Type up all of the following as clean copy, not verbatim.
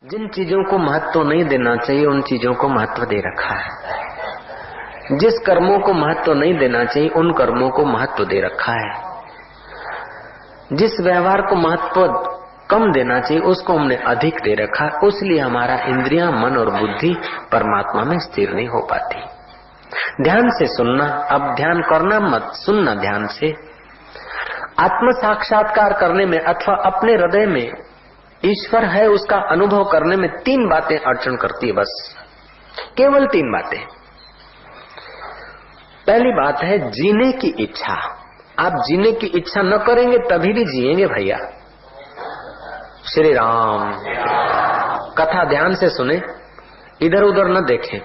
जिन चीजों को महत्व नहीं देना चाहिए उन चीजों को महत्व दे रखा है। जिस कर्मों को महत्व नहीं देना चाहिए उन कर्मों को महत्व दे रखा है। जिस व्यवहार को महत्व कम देना चाहिए उसको हमने अधिक दे रखा है। उसलिए हमारा इंद्रियां, मन और बुद्धि परमात्मा में स्थिर नहीं हो पाती। ध्यान से सुनना, अब ध्यान करना मत, सुनना ध्यान से। आत्म साक्षात्कार करने में अथवा अपने हृदय में ईश्वर है उसका अनुभव करने में तीन बातें अड़चन करती है, बस केवल तीन बातें। पहली बात है जीने की इच्छा। आप जीने की इच्छा न करेंगे तभी भी जिएंगे भैया। श्री राम। कथा ध्यान से सुने, इधर उधर न देखें।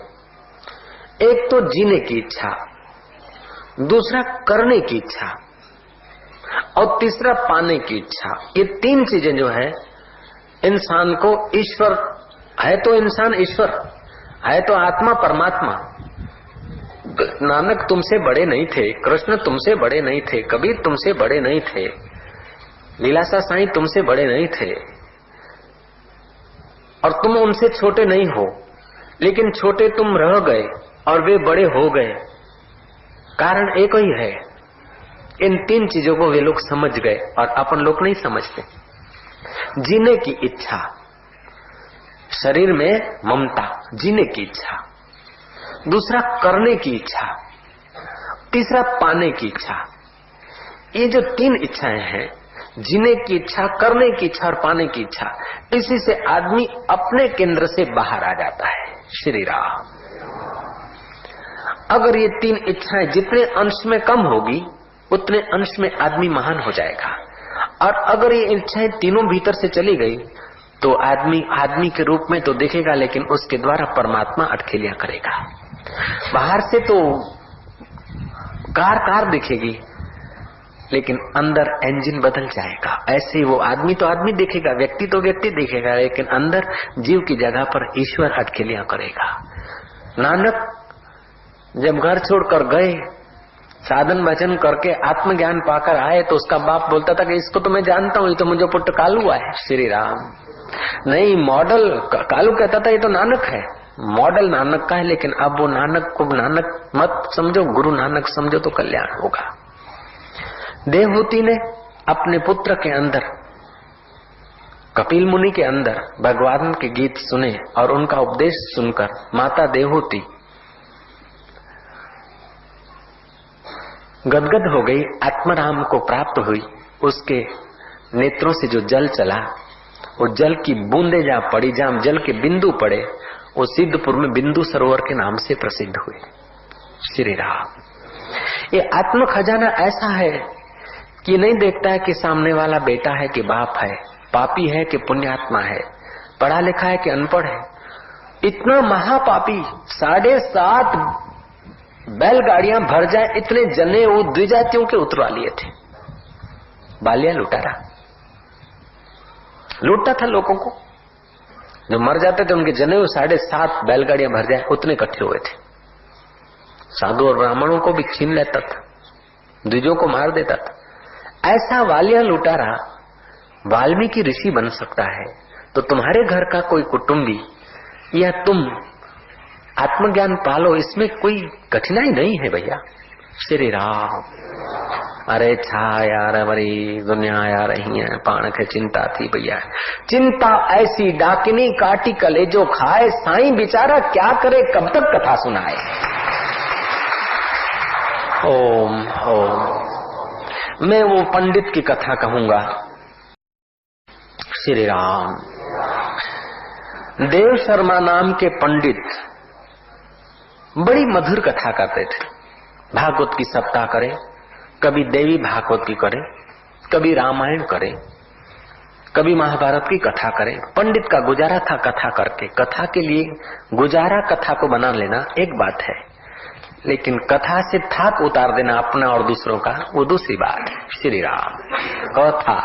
एक तो जीने की इच्छा, दूसरा करने की इच्छा और तीसरा पाने की इच्छा। ये तीन चीजें जो है इंसान को ईश्वर है, तो इंसान ईश्वर है, तो आत्मा परमात्मा। नानक तुमसे बड़े नहीं थे, कृष्ण तुमसे बड़े नहीं थे, कबीर तुमसे बड़े नहीं थे, लीलासा साईं तुमसे बड़े नहीं थे और तुम उनसे छोटे नहीं हो, लेकिन छोटे तुम रह गए और वे बड़े हो गए। कारण एक ही है। इन तीन चीजों को वे लोग समझ गए और अपन लोग नहीं समझते। जीने की इच्छा, शरीर में ममता, जीने की इच्छा, दूसरा करने की इच्छा, तीसरा पाने की इच्छा। ये जो तीन इच्छाएं हैं, जीने की इच्छा, करने की इच्छा और पाने की इच्छा, इसी से आदमी अपने केंद्र से बाहर आ जाता है। श्री राम। अगर ये तीन इच्छाएं जितने अंश में कम होगी उतने अंश में आदमी महान हो जाएगा। और अगर ये इच्छाएं तीनों भीतर से चली गई तो आदमी के रूप में तो दिखेगा, लेकिन उसके द्वारा परमात्मा अटखेलियां करेगा। बाहर से तो कार दिखेगी, लेकिन अंदर इंजन बदल जाएगा। ऐसे ही वो आदमी तो आदमी दिखेगा, व्यक्ति तो व्यक्ति दिखेगा, लेकिन अंदर जीव की जगह पर ईश्वर अटखेलियां करेगा। नानक जब घर छोड़कर गए, साधन भजन करके आत्मज्ञान पाकर आए, तो उसका बाप बोलता था कि इसको तो मैं जानता हूँ, ये तो मुझे पुत्र कालू है। श्री राम। नहीं, मॉडल कालू कहता था ये तो नानक है, मॉडल नानक का है। लेकिन अब वो नानक को नानक मत समझो, गुरु नानक समझो तो कल्याण होगा। देवहूति ने अपने पुत्र के अंदर, कपिल मुनि के अंदर भगवान के गीत सुने और उनका उपदेश सुनकर माता देवहूति गदगद हो गई, आत्मराम को प्राप्त हुई। उसके नेत्रों से जो जल चला, वो जल की बूंदे जहां पड़ी, जहां जल के बिंदु पड़े, वो सिद्धपुर में बिंदु सरोवर के नाम से प्रसिद्ध हुए। श्री राम। ये आत्म खजाना ऐसा है कि नहीं देखता है कि सामने वाला बेटा है कि बाप है, पापी है कि पुण्यात्मा है, पढ़ा लिखा है कि अनपढ़ है। इतना महापापी 7.5 बैलगाड़ियां भर जाए इतने जने वो द्विजातियों के उतरवा लिए थे। बालिया लुटारा लूटता था लोगों को, जो मर जाते थे उनके जने 7.5 बैलगाड़ियां भर जाए उतने इकट्ठे हुए थे। साधु और ब्राह्मणों को भी छीन लेता था, द्विजों को मार देता था। ऐसा वालिया लुटारा वाल्मीकि ऋषि बन सकता है, तो तुम्हारे घर का कोई कुटुंबी या तुम आत्मज्ञान पालो, इसमें कोई कठिनाई नहीं है भैया। श्री राम। अरे छा यार, वरी दुनिया यार रही है, पाण के चिंता थी भैया। चिंता ऐसी डाकिनी काटी कलेजो खाए, साईं बेचारा क्या करे, कब तक कथा सुनाए। ओम ओम। मैं वो पंडित की कथा कहूंगा। श्री राम। देव शर्मा नाम के पंडित बड़ी मधुर कथा करते थे। भागवत की सप्ताह करे, कभी देवी भागवत की करे, कभी रामायण करे, कभी महाभारत की कथा करे। पंडित का गुजारा था कथा करके। कथा के लिए गुजारा, कथा को बना लेना एक बात है, लेकिन कथा से थाक उतार देना अपना और दूसरों का, वो दूसरी बात है। श्री राम। कथा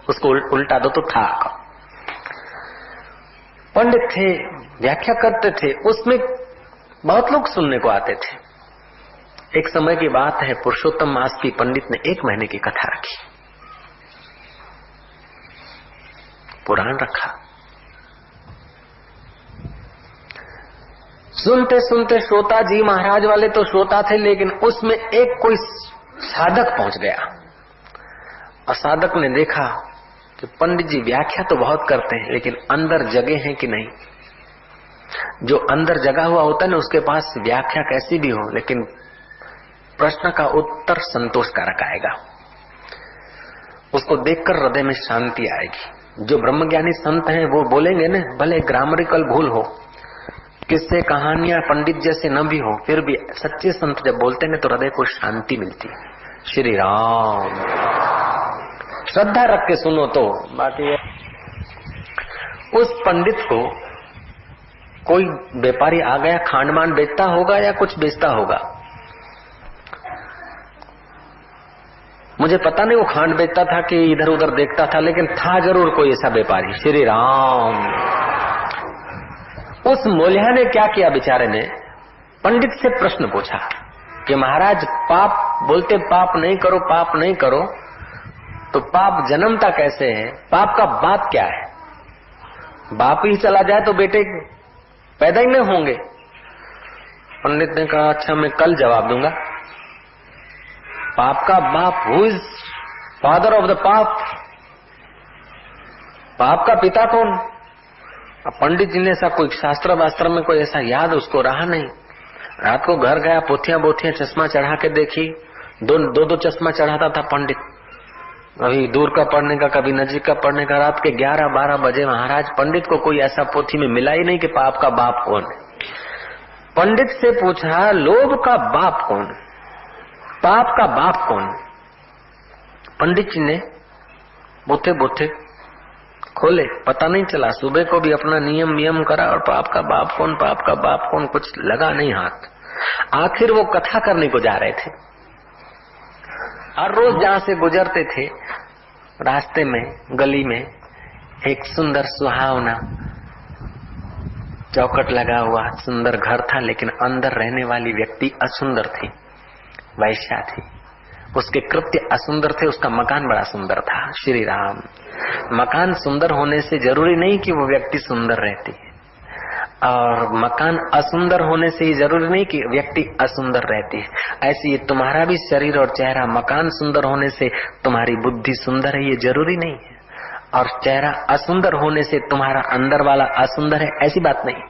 उसको उल्टा दो तो थाक। पंडित थे, व्याख्या करते थे, उसमें बहुत लोग सुनने को आते थे। एक समय की बात है, पुरुषोत्तम मास की पंडित ने 1 महीने की कथा रखी, पुराण रखा। सुनते सुनते श्रोता जी महाराज वाले तो श्रोता थे, लेकिन उसमें एक कोई साधक पहुंच गया और साधक ने देखा कि पंडित जी व्याख्या तो बहुत करते हैं लेकिन अंदर जगे हैं कि नहीं। जो अंदर जगा हुआ होता है ना, उसके पास व्याख्या कैसी भी हो लेकिन प्रश्न का उत्तर संतोषकारक आएगा। उसको देखकर हृदय में शांति आएगी। जो ब्रह्मज्ञानी संत हैं वो बोलेंगे ना, भले ग्रामरिकल भूल हो, किससे कहानियां पंडित जैसे न भी हो, फिर भी सच्चे संत जब बोलते हैं तो हृदय को शांति मिलती है। श्री राम। श्रद्धा रख के सुनो तो बाकी। उस पंडित को कोई व्यापारी आ गया, खांडमान बेचता होगा या कुछ बेचता होगा, मुझे पता नहीं वो खांड बेचता था कि इधर उधर देखता था, लेकिन था जरूर कोई ऐसा व्यापारी। श्री राम। उस मोलिया ने क्या किया, बेचारे ने पंडित से प्रश्न पूछा कि महाराज पाप बोलते पाप नहीं करो, पाप नहीं करो, तो पाप जन्मता कैसे है, पाप का बाप क्या है? बाप ही चला जाए तो बेटे पैदा ही नहीं होंगे। पंडित ने कहा अच्छा मैं कल जवाब दूंगा। पाप का बाप, who is father of the पाप, पाप का पिता कौन? अब पंडित जी ने ऐसा कोई शास्त्र वास्त्र में कोई ऐसा याद उसको रहा नहीं। रात को घर गया, पोथियां बोथियां चश्मा चढ़ा के देखी, दो चश्मा चढ़ाता था पंडित, कभी दूर का पढ़ने का कभी नजीक का पढ़ने का। रात के 11-12 बजे महाराज पंडित को कोई ऐसा पोथी में मिला ही नहीं कि पाप का बाप कौन है। पंडित से पूछा लोभ का बाप कौन, पाप का बाप कौन? पंडित जी ने बोथे बोथे खोले, पता नहीं चला। सुबह को भी अपना नियम करा और पाप का बाप कौन, पाप का बाप कौन, कुछ लगा नहीं हाथ। आखिर वो कथा करने को जा रहे थे और रोज जहां से गुजरते थे रास्ते में गली में एक सुंदर सुहावना चौखट लगा हुआ सुंदर घर था, लेकिन अंदर रहने वाली व्यक्ति असुंदर थी, वैश्या थी। उसके कृत्य असुंदर थे, उसका मकान बड़ा सुंदर था। श्री राम। मकान सुंदर होने से जरूरी नहीं कि वो व्यक्ति सुंदर रहती है, और मकान असुंदर होने से ही जरूरी नहीं कि व्यक्ति असुंदर रहती है। ऐसे ये तुम्हारा भी शरीर और चेहरा, मकान सुंदर होने से तुम्हारी बुद्धि सुंदर है ये जरूरी नहीं है, और चेहरा असुंदर होने से तुम्हारा अंदर वाला असुंदर है ऐसी बात नहीं।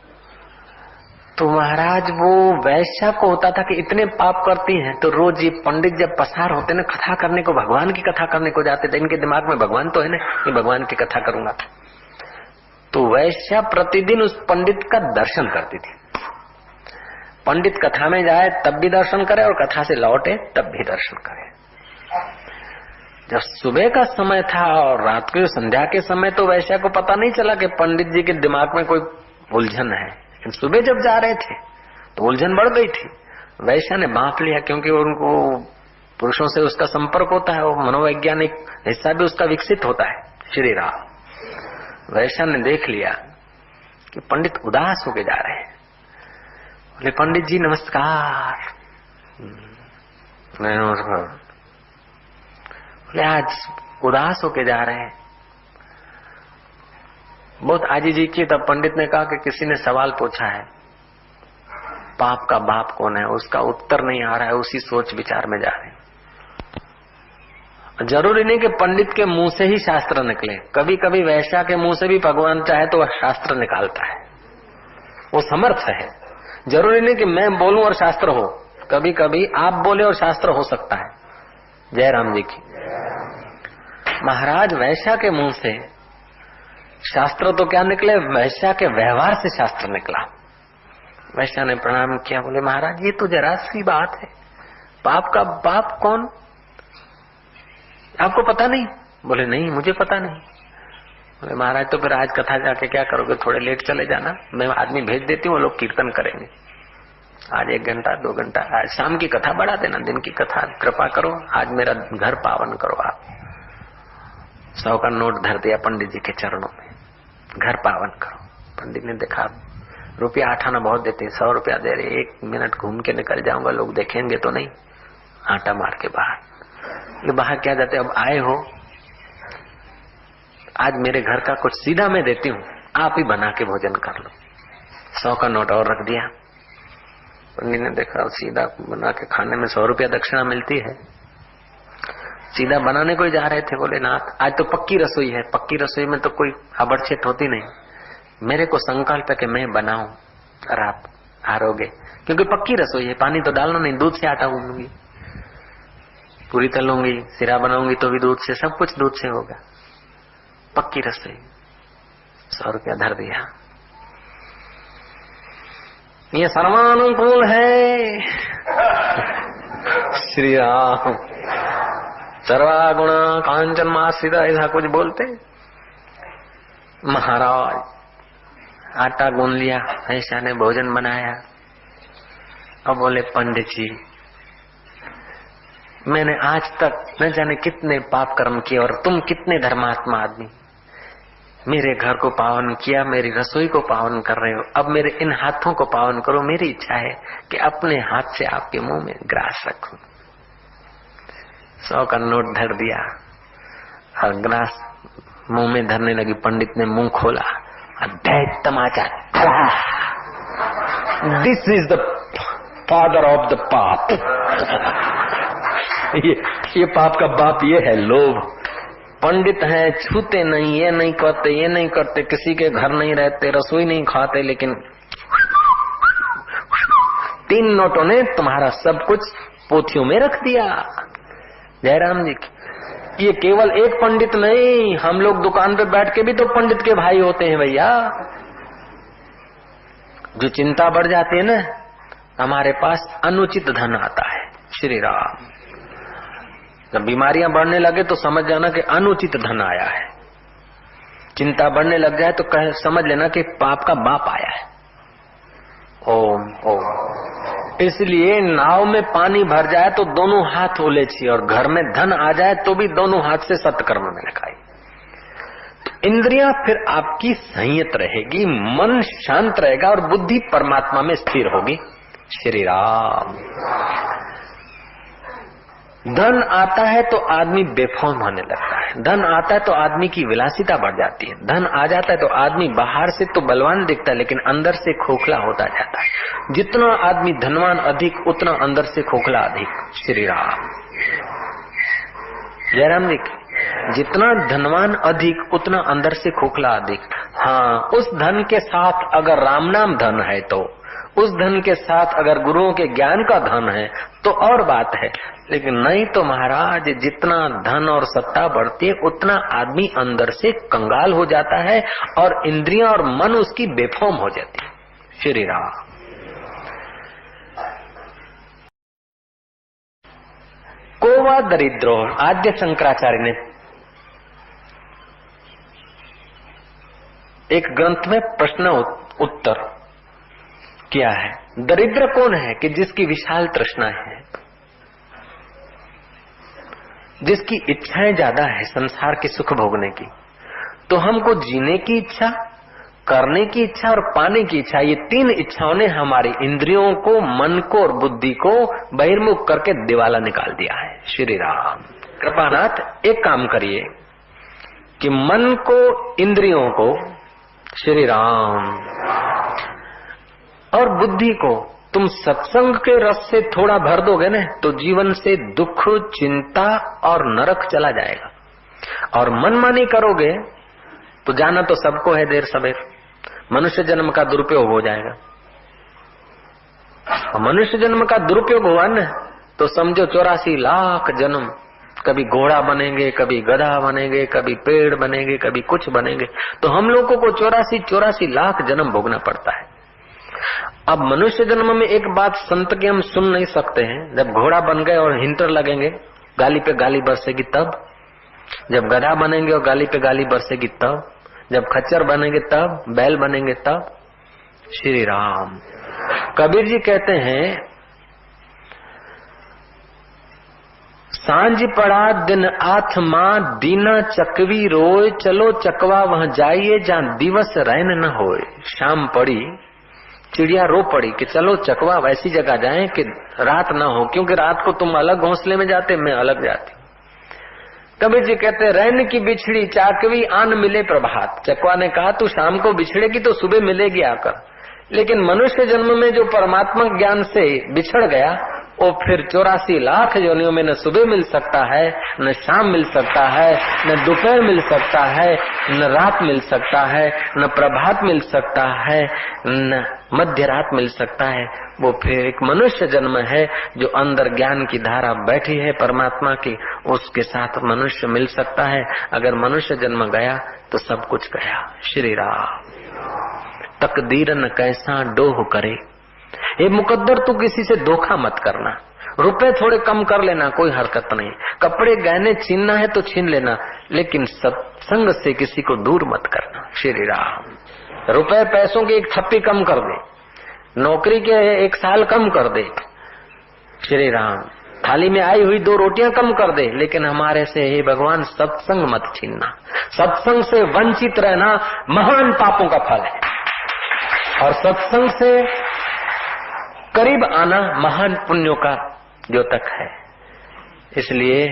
तो महाराज वो वैश्या को होता था कि इतने पाप करती हैं, तो रोज ये पंडित जब पसार होते ना कथा करने को, भगवान की कथा करने को जाते थे, इनके दिमाग में भगवान तो है ना, ये भगवान की कथा करूंगा। तो वैश्या प्रतिदिन उस पंडित का दर्शन करती थी। पंडित कथा में जाए तब भी दर्शन करे और कथा से लौटे तब भी दर्शन करे। जब सुबह का समय था और रात को संध्या के समय, तो वैश्या को पता नहीं चला कि पंडित जी के दिमाग में कोई उलझन है। सुबह जब जा रहे थे तो उलझन बढ़ गई थी। वैश्या ने बांट लिया, क्योंकि उनको पुरुषों से उसका संपर्क होता है, वो मनोवैज्ञानिक हिस्सा भी उसका विकसित होता है। श्री राम। वैश्या ने देख लिया कि पंडित उदास होके जा रहे हैं। बोले पंडित जी नमस्कार। नमस्कार। बोले आज उदास होके जा रहे हैं, बहुत आजीजी की। तब पंडित ने कहा कि किसी ने सवाल पूछा है पाप का बाप कौन है, उसका उत्तर नहीं आ रहा है, उसी सोच विचार में जा रहे हैं। जरूरी नहीं कि पंडित के मुंह से ही शास्त्र निकले, कभी कभी वैश्या के मुंह से भी भगवान चाहे तो वह शास्त्र निकालता है, वो समर्थ है। जरूरी नहीं कि मैं बोलूं और शास्त्र हो, कभी कभी आप बोले और शास्त्र हो सकता है। जय राम जी की। महाराज वैश्या के मुंह से शास्त्र तो क्या निकले, वैश्या के व्यवहार से शास्त्र निकला। वैश्या ने प्रणाम किया, बोले महाराज ये तो जरा सी बात है, पाप का बाप कौन, आपको पता नहीं? बोले नहीं मुझे पता नहीं। बोले महाराज तो फिर आज कथा जाके क्या करोगे, थोड़े लेट चले जाना, मैं आदमी भेज देती हूँ, वो लोग कीर्तन करेंगे। आज 1 घंटा 2 घंटा, आज शाम की कथा बढ़ा देना, दिन की कथा कृपा करो, आज मेरा घर पावन करो। आप 100 का नोट धर दिया पंडित जी के चरणों में, घर पावन करो। पंडित ने देखा रुपया 8 आना बहुत देते, 100 रुपया दे रहे, 1 मिनट घूम के निकल जाऊंगा, लोग देखेंगे तो नहीं, आटा मार के बाहर। ये बाहर क्या जाते, अब आए हो, आज मेरे घर का कुछ सीधा मैं देती हूँ, आप ही बना के भोजन कर लो। 100 का नोट और रख दिया, पंडित ने देखा सीधा बना के खाने में 100 रुपया दक्षिणा मिलती है। सीधा बनाने को ही जा रहे थे, बोले नाथ आज तो पक्की रसोई है, पक्की रसोई में तो कोई हबड़छेट होती नहीं, मेरे को संकल्प है कि मैं बनाऊं और आप हारोगे, क्योंकि पक्की रसोई है, पानी तो डालना नहीं, दूध से आटा गूंदूंगी, पूरी तलूंगी, सिरा बनाऊंगी तो भी दूध से, सब कुछ दूध से होगा, पक्की रसोई। 100 रुपया धर दिया। ये सर्वानुकूल है श्री राम, सर्वागुण कांचन माश्रिता, ऐसा कुछ बोलते। महाराज आटा गूंद लिया, ऐसा ने भोजन बनाया। अब बोले पंडित जी मैंने आज तक न जाने कितने पाप कर्म किए और तुम कितने धर्मात्मा आदमी, मेरे घर को पावन किया, मेरी रसोई को पावन कर रहे हो, अब मेरे इन हाथों को पावन करो। मेरी इच्छा है कि अपने हाथ से आपके मुंह में ग्रास रखूं। 100 का नोट धर दिया और ग्रास मुंह में धरने लगी। पंडित ने मुंह खोला, that Tamasha, this is the father of the पाप। ये पाप का बाप ये है लोभ। पंडित हैं, छूते नहीं, ये नहीं करते, ये नहीं करते, किसी के घर नहीं रहते, रसोई नहीं खाते, लेकिन 3 नोटों ने तुम्हारा सब कुछ पोथियों में रख दिया। जयराम जी की ये केवल एक पंडित नहीं, हम लोग दुकान पे बैठ के भी तो पंडित के भाई होते हैं भैया। जो चिंता बढ़ जाती है ना, हमारे पास अनुचित धन आता है। श्री राम, जब बीमारियां बढ़ने लगे तो समझ जाना कि अनुचित धन आया है। चिंता बढ़ने लग जाए तो समझ लेना कि पाप का बाप आया है। ओम ओम। इसलिए नाव में पानी भर जाए तो दोनों हाथ ओले चाहिए, और घर में धन आ जाए तो भी दोनों हाथ से सत्कर्म में लगाई। तो इंद्रियां फिर आपकी संयत रहेगी, मन शांत रहेगा और बुद्धि परमात्मा में स्थिर होगी। श्री राम। धन आता है तो आदमी बेफाम होने लगता है, धन आता है तो आदमी की विलासिता बढ़ जाती है, धन आ जाता है तो आदमी बाहर से तो बलवान दिखता है लेकिन अंदर से खोखला होता जाता है। जितना आदमी धनवान अधिक, उतना अंदर से खोखला अधिक। श्री राम। जयराम जी, जितना धनवान अधिक उतना अंदर से खोखला अधिक। हाँ, उस धन के साथ अगर राम नाम धन है तो, उस धन के साथ अगर गुरुओं के ज्ञान का धन है तो और बात है, लेकिन नहीं तो महाराज जितना धन और सत्ता बढ़ती है उतना आदमी अंदर से कंगाल हो जाता है और इंद्रियां और मन उसकी बेफाम हो जाती है। श्री राम। कोवा दरिद्रो, आद्य शंकराचार्य ने एक ग्रंथ में प्रश्न उत्तर किया है। दरिद्र कौन है कि जिसकी विशाल तृष्णा है, जिसकी इच्छाएं ज्यादा है संसार के सुख भोगने की। तो हमको जीने की इच्छा, करने की इच्छा और पाने की इच्छा, ये 3 इच्छाओं ने हमारी इंद्रियों को, मन को और बुद्धि को बहिर्मुख करके दिवाला निकाल दिया है। श्री राम। कृपानाथ, एक काम करिए कि मन को, इंद्रियों को, श्री राम, और बुद्धि को तुम सत्संग के रस से थोड़ा भर दोगे ना, तो जीवन से दुख, चिंता और नरक चला जाएगा। और मनमानी करोगे तो जाना तो सबको है, देर सवेर मनुष्य जन्म का दुरुपयोग हो जाएगा। और मनुष्य जन्म का दुरुपयोग हुआ ना तो समझो 84 लाख जन्म, कभी घोड़ा बनेंगे, कभी गधा बनेंगे, कभी पेड़ बनेंगे, कभी कुछ बनेंगे। तो हम लोगों को 84 लाख जन्म भोगना पड़ता है। अब मनुष्य जन्म में एक बात संत की हम सुन नहीं सकते हैं, जब घोड़ा बन गए और हिंटर लगेंगे, गाली पे गाली बरसेगी तब, जब गधा बनेंगे और गाली पे गाली बरसेगी तब, जब खच्चर बनेंगे तब, बैल बनेंगे तब। श्री राम। कबीर जी कहते हैं, सांझ पड़ा दिन आथ मां, दीना चकवी रोए, चलो चकवा वह जाइए जहां दिवस रहन न होए। शाम पड़ी, चिड़िया रो पड़ी कि चलो चकवा वैसी जगह जाएं कि रात ना हो, क्योंकि रात को तुम अलग घोंसले में जाते, मैं अलग जाती। कबीर जी कहते, रैन की बिछड़ी चाकवी आन मिले प्रभात। चकवा ने कहा तू शाम को बिछड़ेगी तो सुबह मिलेगी आकर, लेकिन मनुष्य जन्म में जो परमात्मा ज्ञान से बिछड़ गया, वो फिर 84 लाख योनियों में न सुबह मिल सकता है, न शाम मिल सकता है, न दोपहर मिल सकता है, न रात मिल सकता है, न प्रभात मिल सकता है, न मध्य रात मिल सकता है। वो फिर एक मनुष्य जन्म है जो अंदर ज्ञान की धारा बैठी है परमात्मा की, उसके साथ मनुष्य मिल सकता है। अगर मनुष्य जन्म गया तो सब कुछ गया। श्री राम। तकदीरन कैसा डोह करे, ये मुकद्दर तू किसी से धोखा मत करना। रुपए थोड़े कम कर लेना, कोई हरकत नहीं। कपड़े गहने छीनना है तो छीन लेना, लेकिन सत्संग से किसी को दूर मत करना। श्री राम। रुपए पैसों की एक थप्पी कम कर दे, नौकरी के 1 साल कम कर दे। श्री राम। थाली में आई हुई 2 रोटियां कम कर दे, लेकिन हमारे से हे भगवान सत्संग मत छीनना। सत्संग से वंचित रहना महान पापों का फल है, और सत्संग से करीब आना महान पुण्यों का द्योतक है। इसलिए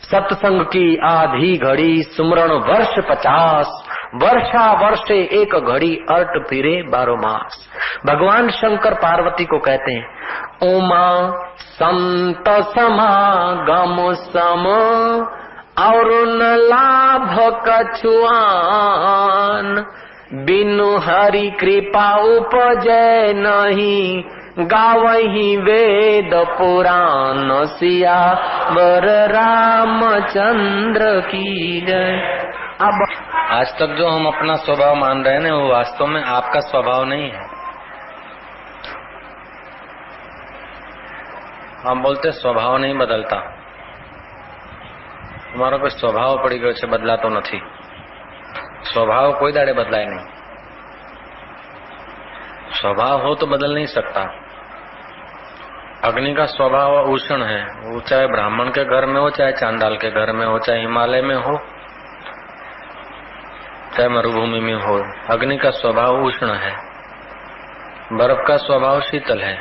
सत्संग की आधी घड़ी सुमरण वर्ष 50, वर्षा वर्षे एक घड़ी अर्ट फिरे 12 मास। भगवान शंकर पार्वती को कहते हैं उमा संत समागम सम और न लाभ कछुआन, बिनु हरि कृपा उपजय नहीं, गावही वेद पुराण सियावर रामचंद्र की जय। अब आज तक जो हम अपना स्वभाव मान रहे हैं ना, वो वास्तव में आपका स्वभाव नहीं है। हम बोलते स्वभाव नहीं बदलता, તમારો કોઈ સ્વભાવ પડી ગયો છે, બદલાતો નથી। स्वभाव कोई दाड़े बदलाए नहीं। स्वभाव हो तो बदल नहीं सकता। अग्नि का स्वभाव उष्ण है, वो चाहे ब्राह्मण के घर में हो, चाहे चांडाल के घर में हो, चाहे हिमालय में हो, चाहे मरुभूमि में हो, अग्नि का स्वभाव उष्ण है। बर्फ का स्वभाव शीतल है,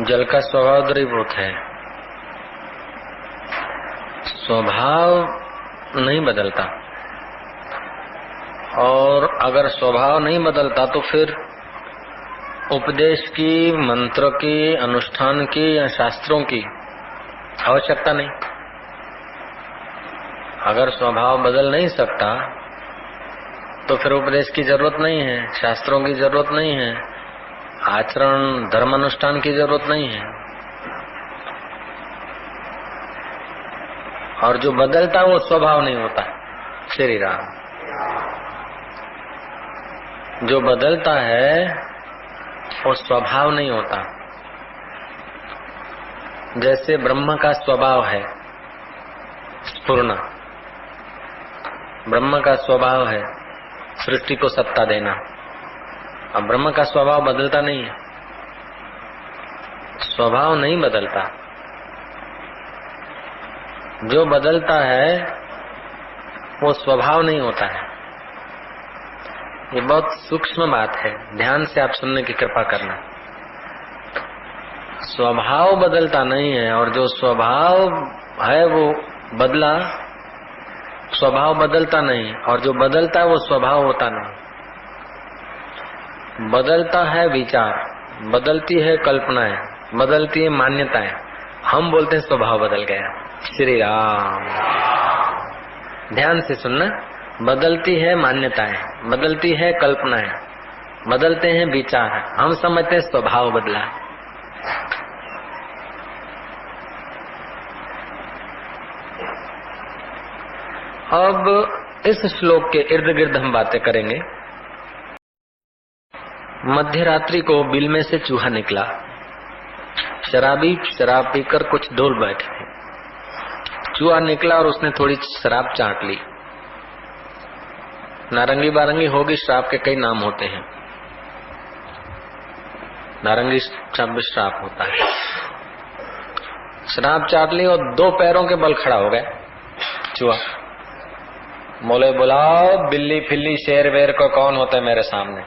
जल का स्वभाव द्रवीभूत है। स्वभाव नहीं बदलता, और अगर स्वभाव नहीं बदलता तो फिर उपदेश की, मंत्र की, अनुष्ठान की या शास्त्रों की आवश्यकता नहीं। अगर स्वभाव बदल नहीं सकता तो फिर उपदेश की जरूरत नहीं है, शास्त्रों की जरूरत नहीं है, आचरण धर्म अनुष्ठान की जरूरत नहीं है। और जो बदलता वो स्वभाव नहीं होता। श्री राम। जो बदलता है वो स्वभाव नहीं होता। जैसे ब्रह्म का स्वभाव है स्फुरना, ब्रह्म का स्वभाव है सृष्टि को सत्ता देना। अब ब्रह्म का स्वभाव बदलता नहीं है, स्वभाव नहीं बदलता। जो बदलता है वो स्वभाव नहीं होता है। ये बहुत सूक्ष्म बात है, ध्यान से आप सुनने की कृपा करना। स्वभाव बदलता नहीं है, और जो स्वभाव है वो बदला, स्वभाव बदलता नहीं, और जो बदलता है वो स्वभाव होता नहीं। बदलता है विचार, बदलती है कल्पनाएं, बदलती है मान्यताएं। हम बोलते हैं स्वभाव बदल गया। श्री राम। ध्यान से सुनना। बदलती है मान्यताएं, बदलती है कल्पनाएं, बदलते हैं विचार। हम समझते हैं स्वभाव बदला। अब इस श्लोक के इर्द गिर्द हम बातें करेंगे। मध्य रात्रि को बिल में से चूहा निकला। शराबी शराब पीकर कुछ दूर बैठे थे। चूहा निकला और उसने थोड़ी शराब चाट ली। नारंगी बारंगी होगी, शराब के कई नाम होते हैं। नारंगी श्राप होता है। शराब चाट ली और 2 पैरों के बल खड़ा हो गया चूहा। बोले बुलाओ बिल्ली फिल्ली शेर वेर को, कौन होता है मेरे सामने।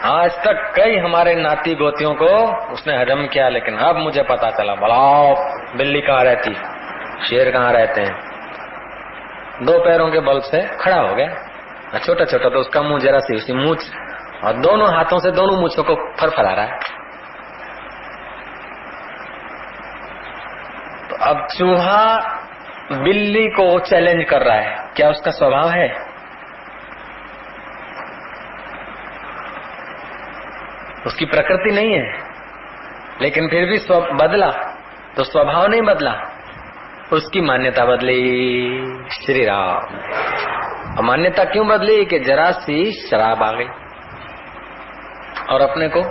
आज तक कई हमारे नाती गोतियों को उसने हजम किया, लेकिन अब मुझे पता चला। बुलाओ बिल्ली कहाँ रहती, शेर कहाँ रहते हैं। दो पैरों के बल से खड़ा हो गया, छोटा छोटा तो उसका मुंह जरा सी उसी मूंछ, और दोनों हाथों से दोनों मूंछों को फरफरा रहा है। तो अब चूहा बिल्ली को चैलेंज कर रहा है, क्या उसका स्वभाव है? उसकी प्रकृति नहीं है, लेकिन फिर भी बदला तो स्वभाव नहीं बदला, उसकी मान्यता बदली। श्री राम। मान्यता क्यों बदली? कि जरा सी शराब आ गई और अपने को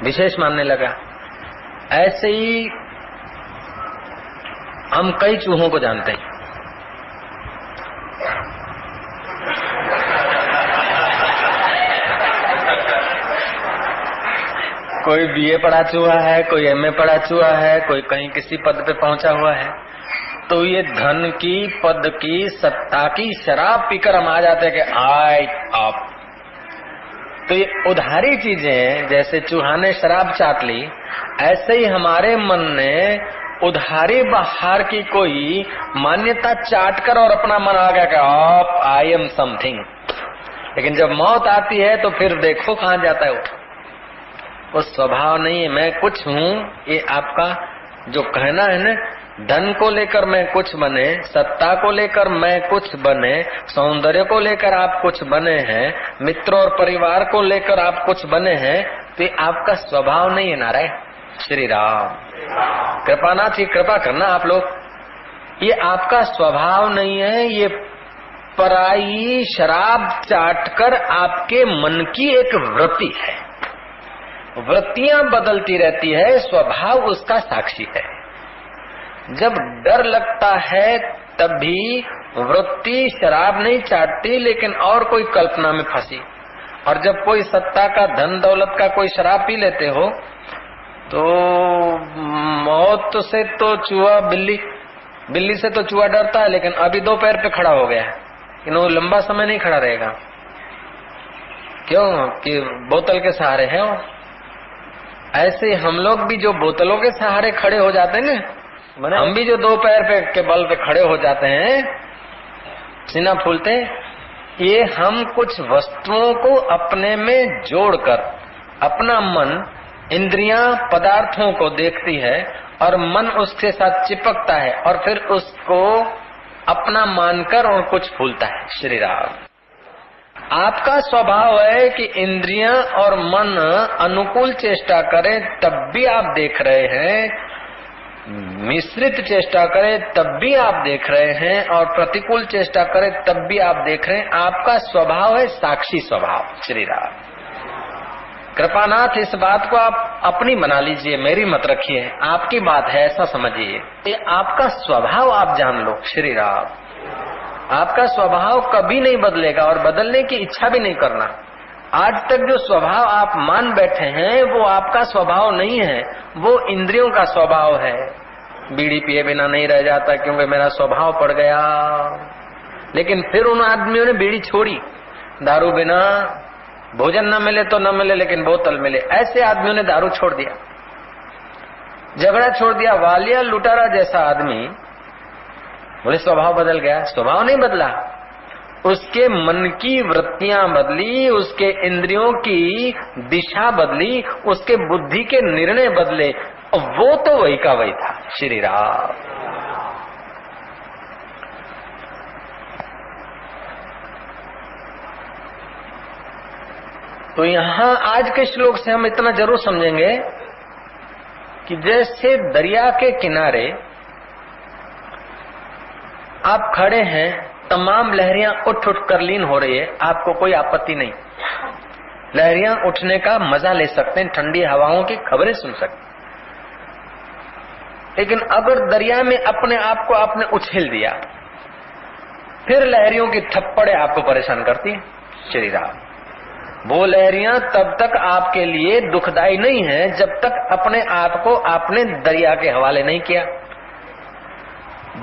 विशेष मानने लगा। ऐसे ही हम कई चूहों को जानते हैं। कोई बीए पढ़ा चूहा है, कोई एमए पढ़ा चूहा है, कोई कहीं किसी पद पे पहुंचा हुआ है। तो ये धन की, पद की, सत्ता की शराब पीकर हम आ जाते हैं कि आय आप। तो ये उधारी चीजें हैं। जैसे चूहा ने शराब चाट ली, ऐसे ही हमारे मन ने उधारी बाहर की कोई मान्यता चाट कर और अपना मन आ गया कि आप आई एम समथिंग। लेकिन जब मौत आती है तो फिर देखो कहां जाता है वो स्वभाव नहीं है, मैं कुछ हूँ। ये आपका जो कहना है ना, धन को लेकर मैं कुछ बने, सत्ता को लेकर मैं कुछ बने, सौंदर्य को लेकर आप कुछ बने हैं, मित्र और परिवार को लेकर आप कुछ बने हैं, तो ये आपका स्वभाव नहीं है। नारायण श्री राम। कृपानाथ जी कृपा करना आप लोग। ये आपका स्वभाव नहीं है, ये पराई शराब चाटकर आपके मन की एक वृत्ति है। वृत्तियां बदलती रहती है, स्वभाव उसका साक्षी है। जब डर लगता है तभी वृत्ति शराब नहीं चाटती, लेकिन और कोई कल्पना में फंसी। और जब कोई सत्ता का, धन दौलत का कोई शराब पी लेते हो तो मौत से तो चूहा, बिल्ली से तो चूहा डरता है, लेकिन अभी दो पैर पे खड़ा हो गया है, लेकिन वो लंबा समय नहीं खड़ा रहेगा। क्यों? कि बोतल के सहारे है वो। ऐसे हम लोग भी जो बोतलों के सहारे खड़े हो जाते हैं ना, हम भी जो दो पैर पे के बल पे खड़े हो जाते हैं, सीना फूलते, ये हम कुछ वस्तुओं को अपने में जोड़कर, अपना मन इंद्रियां पदार्थों को देखती है और मन उसके साथ चिपकता है और फिर उसको अपना मानकर और कुछ फूलता है। श्री राम। आपका स्वभाव है कि इंद्रियां और मन अनुकूल चेष्टा करें तब भी आप देख रहे हैं, मिश्रित चेष्टा करें तब भी आप देख रहे हैं, और प्रतिकूल चेष्टा करें तब भी आप देख रहे हैं। आपका स्वभाव है साक्षी स्वभाव। श्री राम। कृपानाथ इस बात को आप अपनी बना लीजिए, मेरी मत रखिए, आपकी बात है ऐसा समझिए। ये आपका स्वभाव आप जान लो। श्री राम। आपका स्वभाव कभी नहीं बदलेगा और बदलने की इच्छा भी नहीं करना। आज तक जो स्वभाव आप मान बैठे हैं वो आपका स्वभाव नहीं है, वो इंद्रियों का स्वभाव है। बीड़ी पिए बिना नहीं रह जाता क्योंकि मेरा स्वभाव पड़ गया। लेकिन फिर उन आदमियों ने बीड़ी छोड़ी, दारू बिना भोजन न मिले तो न मिले लेकिन बोतल मिले, ऐसे आदमियों ने दारू छोड़ दिया, झगड़ा छोड़ दिया। वालिया लुटारा जैसा आदमी, बोले स्वभाव बदल गया। स्वभाव नहीं बदला, उसके मन की वृत्तियां बदली, उसके इंद्रियों की दिशा बदली, उसके बुद्धि के निर्णय बदले, वो तो वही का वही था। श्री राम। तो यहाँ आज के श्लोक से हम इतना जरूर समझेंगे कि जैसे दरिया के किनारे आप खड़े हैं, तमाम लहरियां उठ उठ कर लीन हो रही है, आपको कोई आपत्ति नहीं, लहरियां उठने का मजा ले सकते हैं, ठंडी हवाओं की खबरें सुन सकते हैं। लेकिन अगर दरिया में अपने आप को आपने उछेल दिया, फिर लहरियों की थप्पड़े आपको परेशान करती है। श्री राम। वो लहरियां तब तक आपके लिए दुखदाई नहीं है जब तक अपने आप को आपने दरिया के हवाले नहीं किया।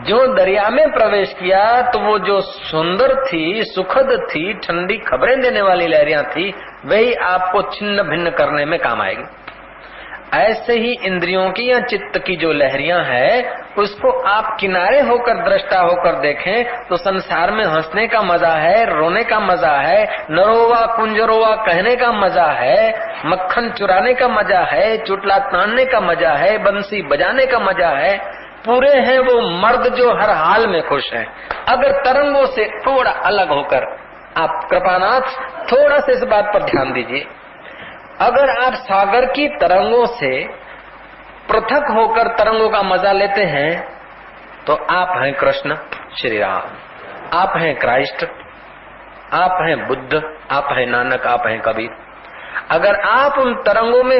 जो दरिया में प्रवेश किया तो वो जो सुंदर थी, सुखद थी, ठंडी खबरें देने वाली लहरियां थी, वही आपको छिन्न भिन्न करने में काम आएगी। ऐसे ही इंद्रियों की या चित्त की जो लहरियां है उसको आप किनारे होकर दृष्टा होकर देखें तो संसार में हंसने का मजा है, रोने का मजा है, नरोवा कुंजरोवा कहने का मजा है, मक्खन चुराने का मजा है, चुटला तानने का मजा है, बंसी बजाने का मजा है। पूरे हैं वो मर्द जो हर हाल में खुश हैं। अगर तरंगों से थोड़ा अलग होकर, आप कृपानाथ थोड़ा सा इस बात पर ध्यान दीजिए, अगर आप सागर की तरंगों से पृथक होकर तरंगों का मजा लेते हैं तो आप हैं कृष्ण श्री राम, आप हैं क्राइस्ट, आप हैं बुद्ध, आप हैं नानक, आप हैं कबीर। अगर आप उन तरंगों में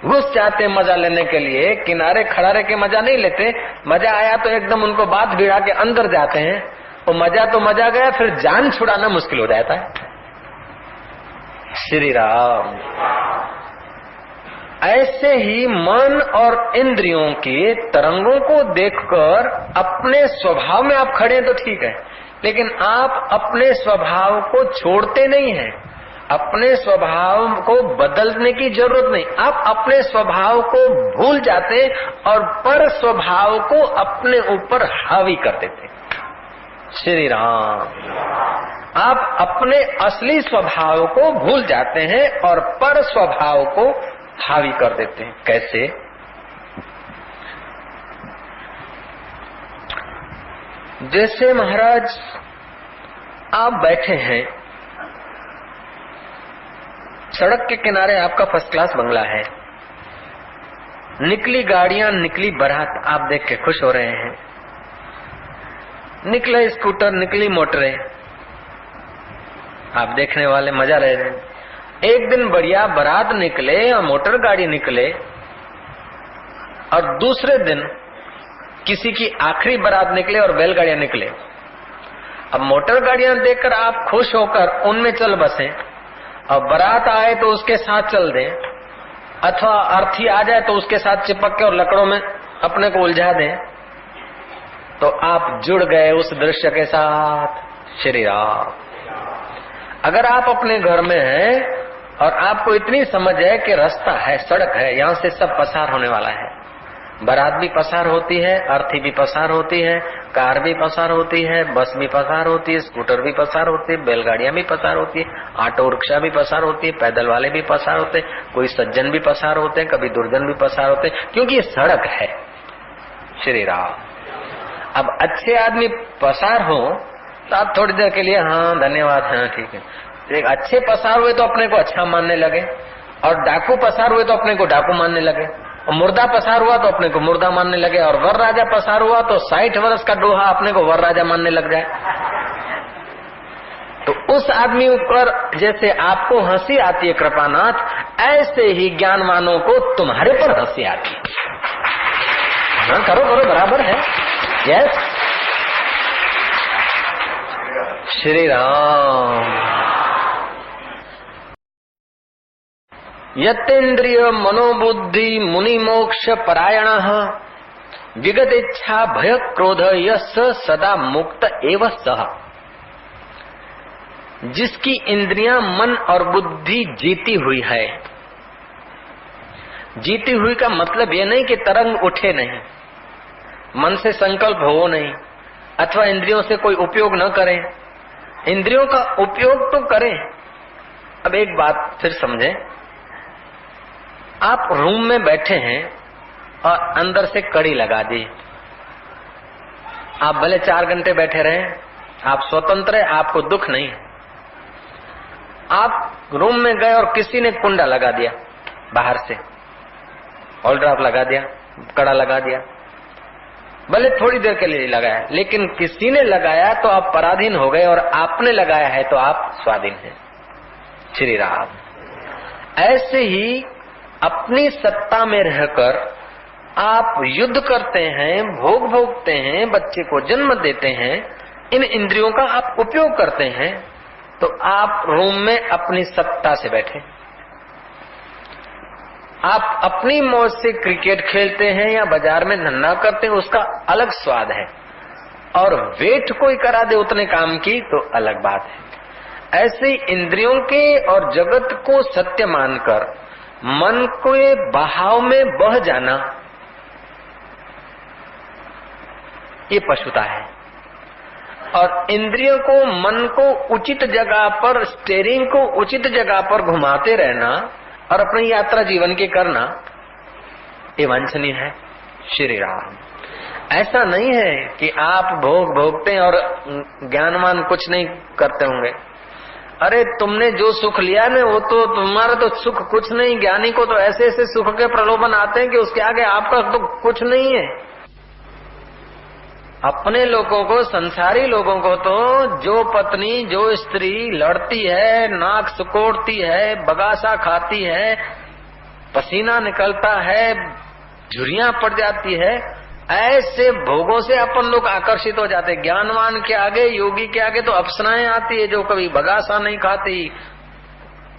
घुस जाते मजा लेने के लिए, किनारे खड़ा रह के मजा नहीं लेते, मजा आया तो एकदम उनको बात भिड़ा के अंदर जाते हैं, वो मजा तो मजा गया, फिर जान छुड़ाना मुश्किल हो जाता है। श्री राम। ऐसे ही मन और इंद्रियों के तरंगों को देखकर अपने स्वभाव में आप खड़े हैं तो ठीक है, लेकिन आप अपने स्वभाव को छोड़ते नहीं हैं। अपने स्वभाव को बदलने की जरूरत नहीं, आप अपने स्वभाव को भूल जाते और पर स्वभाव को अपने ऊपर हावी कर देते। श्री राम। आप अपने असली स्वभाव को भूल जाते हैं और पर स्वभाव को हावी कर देते हैं। कैसे? जैसे महाराज आप बैठे हैं, सड़क के किनारे आपका फर्स्ट क्लास बंगला है, निकली गाड़ियां, निकली बारात, आप देख के खुश हो रहे हैं, निकले स्कूटर, निकली मोटरें, आप देखने वाले मजा ले रहे हैं। एक दिन बढ़िया बारात निकले और मोटर गाड़ी निकले और दूसरे दिन किसी की आखिरी बारात निकले और बैलगाड़ियां निकले। अब मोटर गाड़ियां देखकर आप खुश होकर उनमें चल बसें और बारात आए तो उसके साथ चल दें, अथवा अर्थी आ जाए तो उसके साथ चिपक के और लकड़ों में अपने को उलझा दें, तो आप जुड़ गए उस दृश्य के साथ। श्री राम। अगर आप अपने घर में हैं और आपको इतनी समझ है कि रास्ता है, सड़क है, यहाँ से सब पसार होने वाला है, बारात भी पसार होती है, अर्थी भी पसार होती है, कार भी पसार होती है, बस भी पसार होती है, स्कूटर भी पसार होती है, बैलगाड़ियां भी पसार होती है, ऑटो रिक्शा भी पसार होती है, पैदल वाले भी पसार होते हैं, कोई सज्जन भी पसार होते हैं, कभी दुर्जन भी पसार होते हैं, क्योंकि ये सड़क है। श्री राम। अब अच्छे आदमी पसार हो तो आप थोड़ी देर के लिए हाँ धन्यवाद, हाँ ठीक है, एक अच्छे पसार हुए तो अपने को अच्छा मानने लगे, और डाकू पसार हुए तो अपने को डाकू मानने लगे, और मुर्दा पसार हुआ तो अपने को मुर्दा मानने लगे, और वर राजा पसार हुआ तो 60 वर्ष का डोहा अपने को वर राजा मानने लग जाए। तो उस आदमी पर जैसे आपको हंसी आती है कृपानाथ, ऐसे ही ज्ञानवानों को तुम्हारे पर हंसी आती है। हाँ करो करो, बराबर है। यस। श्री राम। यतेन्द्रिय मनोबुद्धि मुनि मोक्ष परायण विगत इच्छा भय क्रोध यस सदा मुक्त एव सह। जिसकी इंद्रियां मन और बुद्धि जीती हुई है, जीती हुई का मतलब यह नहीं कि तरंग उठे नहीं, मन से संकल्प हो नहीं, अथवा इंद्रियों से कोई उपयोग न करें, इंद्रियों का उपयोग तो करें। अब एक बात फिर समझें, आप रूम में बैठे हैं और अंदर से कड़ी लगा दी, आप भले 4 घंटे बैठे रहे, आप स्वतंत्र है, आपको दुख नहीं है। आप रूम में गए और किसी ने कुंडा लगा दिया, बाहर से ऑल ड्राफ्ट लगा दिया, कड़ा लगा दिया, भले थोड़ी देर के लिए लगाया, लेकिन किसी ने लगाया तो आप पराधीन हो गए, और आपने लगाया है तो आप स्वाधीन हैं। श्री राम। ऐसे ही अपनी सत्ता में रहकर आप युद्ध करते हैं, भोग भोगते हैं, बच्चे को जन्म देते हैं, इन इंद्रियों का आप उपयोग करते हैं, तो आप रूम में अपनी सत्ता से बैठे, आप अपनी मौज से क्रिकेट खेलते हैं या बाजार में धंधा करते हैं, उसका अलग स्वाद है, और वेट कोई करा दे उतने काम की तो अलग बात है। ऐसे इंद्रियों के और जगत को सत्य मानकर मन के बहाव में बह जाना ये पशुता है, और इंद्रियों को, मन को उचित जगह पर, स्टेयरिंग को उचित जगह पर घुमाते रहना और अपनी यात्रा जीवन की करना ये वांछनीय है। श्री राम, ऐसा नहीं है कि आप भोग भोगते और ज्ञानवान कुछ नहीं करते होंगे। अरे तुमने जो सुख लिया ना वो तो तुम्हारा तो सुख कुछ नहीं, ज्ञानी को तो ऐसे ऐसे सुख के प्रलोभन आते हैं कि उसके आगे आपका तो कुछ नहीं है। अपने लोगों को, संसारी लोगों को तो जो पत्नी, जो स्त्री लड़ती है, नाक सुकोड़ती है, बगासा खाती है, पसीना निकलता है, झुर्रियां पड़ जाती है, ऐसे भोगों से अपन लोग आकर्षित हो जाते। ज्ञानवान के आगे, योगी के आगे तो अप्सराएं आती है जो कभी बगासा नहीं खाती,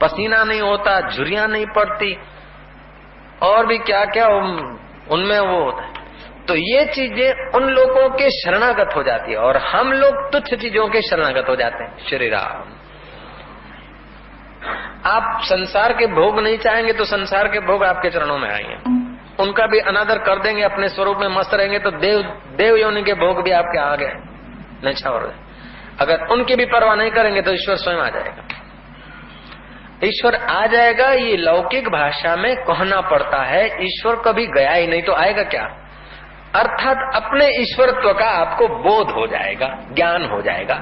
पसीना नहीं होता, झुर्रियां नहीं पड़ती, और भी क्या क्या उनमें वो होता है। तो ये चीजें उन लोगों के शरणागत हो जाती है और हम लोग तुच्छ चीजों के शरणागत हो जाते हैं। श्री राम, आप संसार के भोग नहीं चाहेंगे तो संसार के भोग आपके चरणों में आएंगे, उनका भी अनादर कर देंगे, अपने स्वरूप में मस्त रहेंगे तो देव योनि के भोग भी आपके आ गए नछावर। अगर उनकी भी परवाह नहीं करेंगे तो ईश्वर स्वयं आ जाएगा। ईश्वर आ जाएगा, ये लौकिक भाषा में कहना पड़ता है। ईश्वर कभी गया ही नहीं तो आएगा क्या? अर्थात अपने ईश्वरत्व का आपको बोध हो जाएगा, ज्ञान हो जाएगा।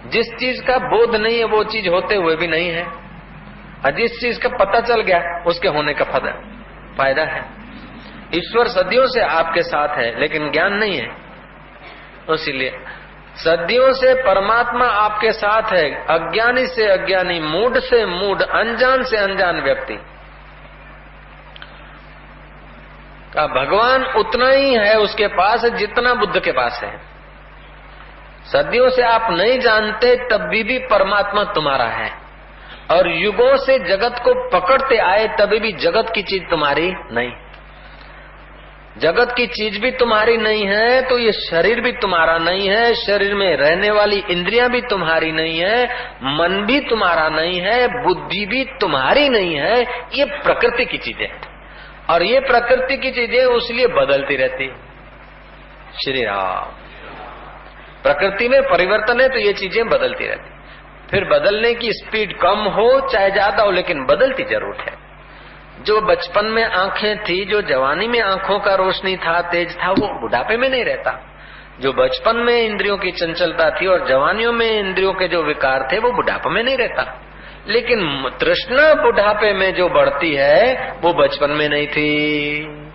जिस चीज का बोध नहीं है वो चीज होते हुए भी नहीं है, और जिस चीज का पता चल गया उसके होने का फायदा है। ईश्वर सदियों से आपके साथ है लेकिन ज्ञान नहीं है, इसीलिए सदियों से परमात्मा आपके साथ है। अज्ञानी से अज्ञानी, मूढ़ से मूढ़, अनजान से अनजान व्यक्ति का भगवान उतना ही है उसके पास जितना बुद्ध के पास है। सदियों से आप नहीं जानते तब भी परमात्मा तुम्हारा है, और युगों से जगत को पकड़ते आए तभी भी जगत की चीज तुम्हारी नहीं। जगत की चीज भी तुम्हारी नहीं है तो ये शरीर भी तुम्हारा नहीं है, शरीर में रहने वाली इंद्रियां भी तुम्हारी नहीं है, मन भी तुम्हारा नहीं है, बुद्धि भी तुम्हारी नहीं है, ये प्रकृति की चीजें हैं। और ये प्रकृति की चीजें इसलिए बदलती रहती। श्री राम, प्रकृति में परिवर्तन है तो ये चीजें बदलती रहती। फिर बदलने की स्पीड कम हो चाहे ज्यादा हो, लेकिन बदलती जरूर है। जो बचपन में आंखें थी, जो जवानी में आंखों का रोशनी था, तेज था, वो बुढ़ापे में नहीं रहता। जो बचपन में इंद्रियों की चंचलता थी और जवानियों में इंद्रियों के जो विकार थे वो बुढ़ापे में नहीं रहता। लेकिन तृष्णा बुढ़ापे में जो बढ़ती है वो बचपन में नहीं थी।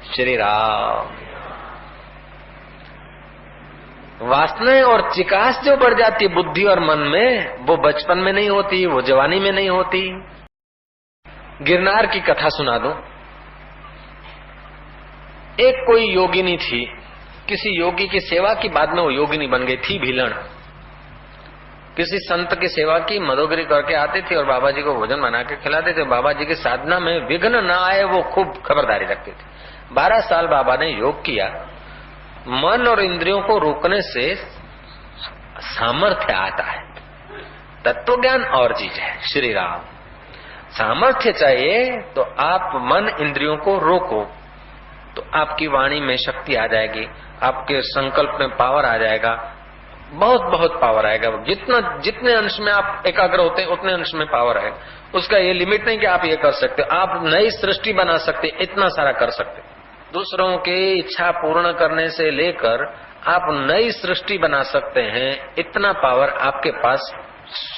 श्री राम, वासनाएं और चिकास जो बढ़ जाती है बुद्धि और मन में, वो बचपन में नहीं होती, वो जवानी में नहीं होती। गिरनार की कथा सुना दो। एक कोई योगिनी थी, किसी योगी की सेवा की, बाद में वो योगिनी बन गई थी। भीलण किसी संत की सेवा की, मदोगरी करके आती थी और बाबा जी को भोजन बना के खिलाते थे। बाबा जी की साधना में विघ्न न आए वो खूब खबरदारी रखती थी। 12 साल बाबा ने योग किया। मन और इंद्रियों को रोकने से सामर्थ्य आता है। तत्व ज्ञान और चीज है। श्री राम, सामर्थ्य चाहिए तो आप मन इंद्रियों को रोको तो आपकी वाणी में शक्ति आ जाएगी, आपके संकल्प में पावर आ जाएगा, बहुत बहुत पावर आएगा। जितने अंश में आप एकाग्र होते हैं उतने अंश में पावर आएगा। उसका ये लिमिट नहीं कि आप ये कर सकते, आप नई सृष्टि बना सकते, इतना सारा कर सकते। दूसरों की इच्छा पूर्ण करने से लेकर आप नई सृष्टि बना सकते हैं, इतना पावर आपके पास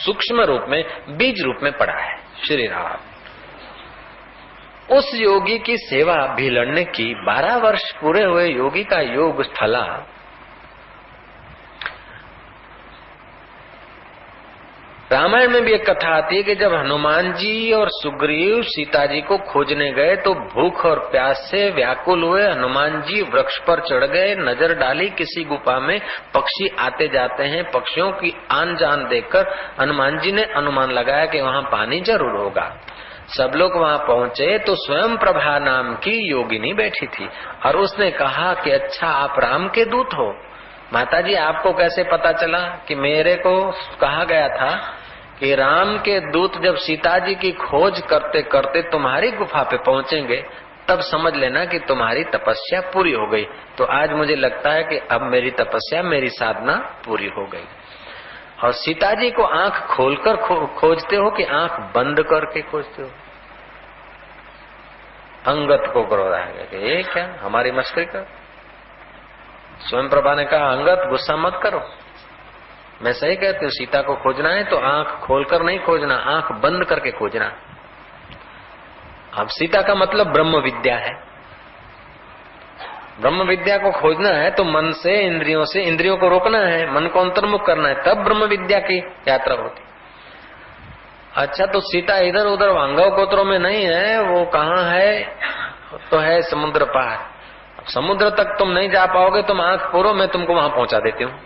सूक्ष्म रूप में, बीज रूप में पड़ा है। श्री राम, उस योगी की सेवा भी लड़ने की 12 वर्ष पूरे हुए योगी का योग फला। रामायण में भी एक कथा आती है कि जब हनुमान जी और सुग्रीव सीता जी को खोजने गए तो भूख और प्यास से व्याकुल हुए। हनुमान जी वृक्ष पर चढ़ गए, नजर डाली किसी गुफा में पक्षी आते जाते हैं। पक्षियों की आन जान देखकर हनुमान जी ने अनुमान लगाया कि वहां पानी जरूर होगा। सब लोग वहां पहुंचे तो स्वयं प्रभा नाम की योगिनी बैठी थी और उसने कहा कि अच्छा, आप राम के दूत हो? माताजी, आपको कैसे पता चला? कि मेरे को कहा गया था कि राम के दूत जब सीता जी की खोज करते करते तुम्हारी गुफा पे पहुंचेंगे तब समझ लेना कि तुम्हारी तपस्या पूरी हो गई। तो आज मुझे लगता है कि अब मेरी तपस्या, मेरी साधना पूरी हो गई। और सीता जी को आंख खोलकर खोजते हो कि आंख बंद करके खोजते हो? अंगद को क्रोध आ गया कि ये क्या हमारी मस्करी कर। स्वयं प्रभा ने कहा, अंगद गुस्सा मत करो, मैं सही कहती हूँ, सीता को खोजना है तो आंख खोलकर नहीं खोजना, आंख बंद करके खोजना। अब सीता का मतलब ब्रह्म विद्या है। ब्रह्म विद्या को खोजना है तो मन से, इंद्रियों को रोकना है, मन को अंतर्मुख करना है, तब ब्रह्म विद्या की यात्रा होती। अच्छा, तो सीता इधर उधर वांगव गोत्रों में नहीं है, वो कहाँ है? तो है समुद्र पार। अब समुद्र तक तुम नहीं जा पाओगे, तुम आंख खोलो, मैं तुमको वहां पहुंचा देती हूँ।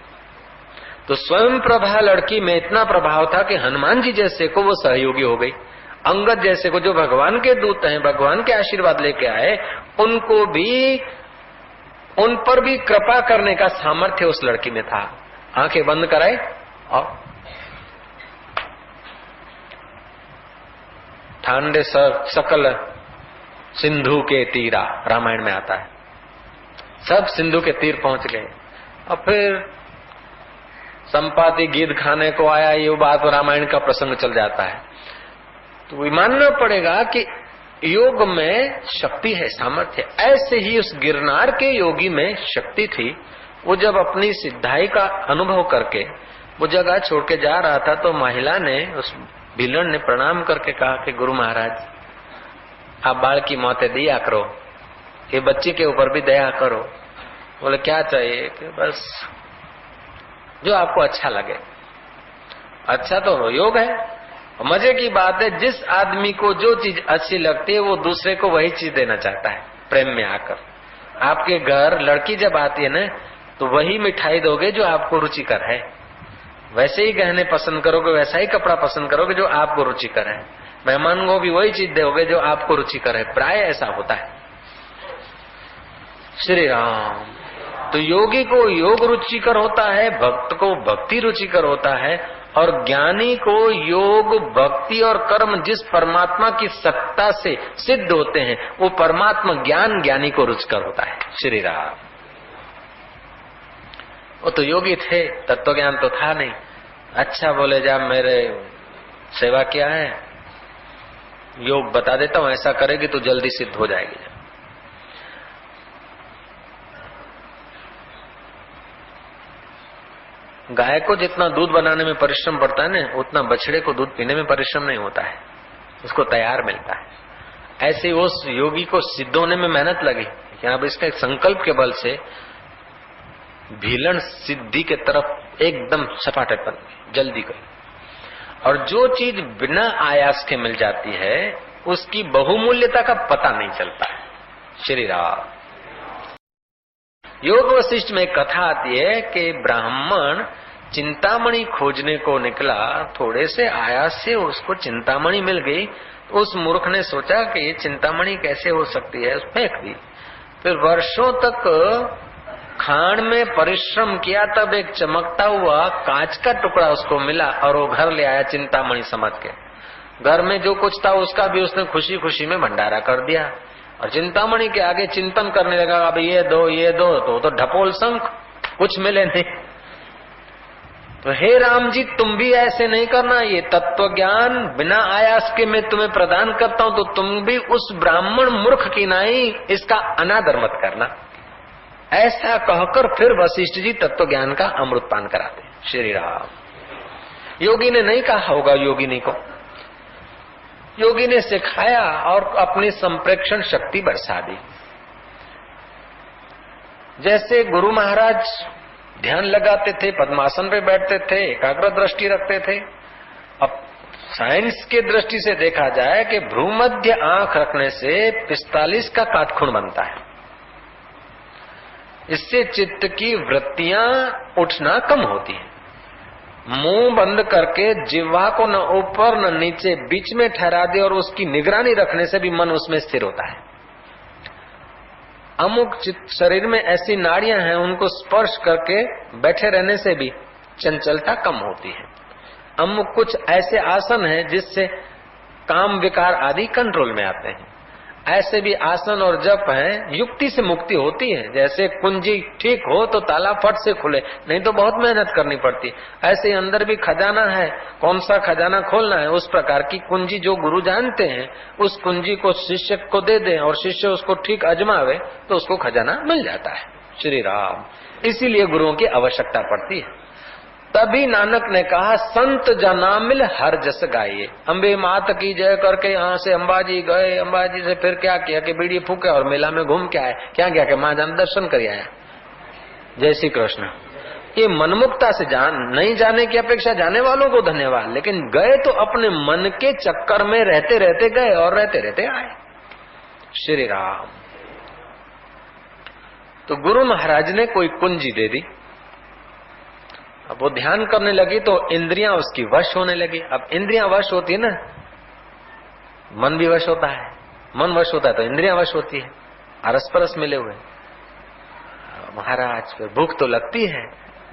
तो स्वयं प्रभा लड़की में इतना प्रभाव था कि हनुमान जी जैसे को वो सहयोगी हो गई। अंगद जैसे को, जो भगवान के दूत हैं, भगवान के आशीर्वाद लेके आए, उनको भी, उन पर भी कृपा करने का सामर्थ्य उस लड़की में था। आंखें बंद कराए और ठांडे सकल सिंधु के तीरा, रामायण में आता है, सब सिंधु के तीर पहुंच गए। और फिर संपाति गिद्ध खाने को आया, ये बात रामायण का प्रसंग चल जाता है। तो मानना पड़ेगा कि योग में शक्ति है, सामर्थ्य है। ऐसे ही उस गिरनार के योगी में शक्ति थी। वो जब अपनी सिद्धाई का अनुभव करके वो जगह छोड़ के जा रहा था तो महिला ने, उस भीलड़ ने प्रणाम करके कहा कि गुरु महाराज, आप बाल की मौतें दिया करो, ये बच्चे के ऊपर भी दया करो। बोले क्या चाहिए? कि बस जो आपको अच्छा लगे। अच्छा तो योग है। मजे की बात है, जिस आदमी को जो चीज अच्छी लगती है वो दूसरे को वही चीज देना चाहता है प्रेम में आकर। आपके घर लड़की जब आती है ना तो वही मिठाई दोगे जो आपको रुचिकर है, वैसे ही गहने पसंद करोगे, वैसा ही कपड़ा पसंद करोगे जो आपको रुचिकर है। मेहमान को भी वही चीज दोगे जो आपको रुचिकर है। प्राय ऐसा होता है। श्री राम। तो योगी को योग रुचिकर होता है, भक्त को भक्ति रुचिकर होता है, और ज्ञानी को योग, भक्ति और कर्म जिस परमात्मा की सत्ता से सिद्ध होते हैं वो परमात्मा ज्ञान ज्ञानी को रुचिकर होता है। श्री राम। वो तो योगी थे, तत्व ज्ञान तो था नहीं। अच्छा बोले, जा मेरे सेवा किया है, योग बता देता हूं, ऐसा करेगी तो जल्दी सिद्ध हो जाएगी। गाय को जितना दूध बनाने में परिश्रम पड़ता है ना, उतना बछड़े को दूध पीने में परिश्रम नहीं होता है, उसको तैयार मिलता है। ऐसे उस योगी को सिद्ध होने में मेहनत लगी, लेकिन अब इसके संकल्प के बल से भीलड़ सिद्धि के तरफ एकदम सपाटे पर जल्दी गई। और जो चीज बिना आयास के मिल जाती है उसकी बहुमूल्यता का पता नहीं चलता है। श्री राम। योग वशिष्ठ में कथा आती है कि ब्राह्मण चिंतामणि खोजने को निकला, थोड़े से आयास से उसको चिंतामणि मिल गई। उस मूर्ख ने सोचा कि ये चिंतामणि कैसे हो सकती है, फेंक दी। फिर वर्षों तक खान में परिश्रम किया, तब एक चमकता हुआ कांच का टुकड़ा उसको मिला और वो घर ले आया चिंतामणि समझ के। घर में जो कुछ था उसका भी उसने खुशी खुशी में भंडारा कर दिया और चिंतामणि के आगे चिंतन करने लगा, अब ये दो तो ढपोल शंख, कुछ मिले नहीं। तो हे राम जी, तुम भी ऐसे नहीं करना, ये तत्व ज्ञान बिना आयास के मैं तुम्हें प्रदान करता हूं, तो तुम भी उस ब्राह्मण मूर्ख की नाई इसका अनादर मत करना। ऐसा कहकर फिर वशिष्ठ जी तत्व ज्ञान का अमृत पान कराते। श्री राम। योगी ने नहीं कहा होगा योगिनी को, योगी ने सिखाया और अपनी संप्रेक्षण शक्ति बरसा दी। जैसे गुरु महाराज ध्यान लगाते थे, पद्मासन पे बैठते थे, एकाग्र दृष्टि रखते थे। अब साइंस के दृष्टि से देखा जाए कि भ्रूमध्य आंख रखने से 45 का काटखूण बनता है। इससे चित्त की वृत्तियां उठना कम होती है। मुंह बंद करके जिह्वा को न ऊपर न नीचे बीच में ठहरा दे और उसकी निगरानी रखने से भी मन उसमें स्थिर होता है। अमुक शरीर में ऐसी नाड़ियां हैं, उनको स्पर्श करके बैठे रहने से भी चंचलता कम होती है। अमुक कुछ ऐसे आसन हैं जिससे काम विकार आदि कंट्रोल में आते हैं। ऐसे भी आसन और जप हैं, युक्ति से मुक्ति होती है। जैसे कुंजी ठीक हो तो ताला फट से खुले, नहीं तो बहुत मेहनत करनी पड़ती है। ऐसे ही अंदर भी खजाना है, कौन सा खजाना खोलना है, उस प्रकार की कुंजी जो गुरु जानते हैं, उस कुंजी को शिष्य को दे दें और शिष्य उसको ठीक आजमावे तो उसको खजाना मिल जाता है। श्री राम। इसीलिए गुरुओं की आवश्यकता पड़ती है। तभी नानक ने कहा, संत जना मिल हर जस गाइए। अम्बे मात की जय करके यहाँ से अंबाजी गए, अंबाजी से फिर क्या किया कि बीड़ी फूके और मेला में घूम के आए। क्या गया कि मां जान दर्शन कर आया। जय श्री कृष्ण। ये मनमुक्ता से नहीं जाने की अपेक्षा जाने वालों को धन्यवाद, लेकिन गए तो अपने मन के चक्कर में रहते रहते गए और रहते रहते आए। श्री राम। तो गुरु महाराज ने कोई कुंजी दे दी। अब वो ध्यान करने लगी तो इंद्रियां उसकी वश होने लगी। अब इंद्रियां वश होती है ना, मन भी वश होता है, मन वश होता है तो इंद्रियां वश होती है, अरस परस मिले हुए। महाराज फिर भूख तो लगती है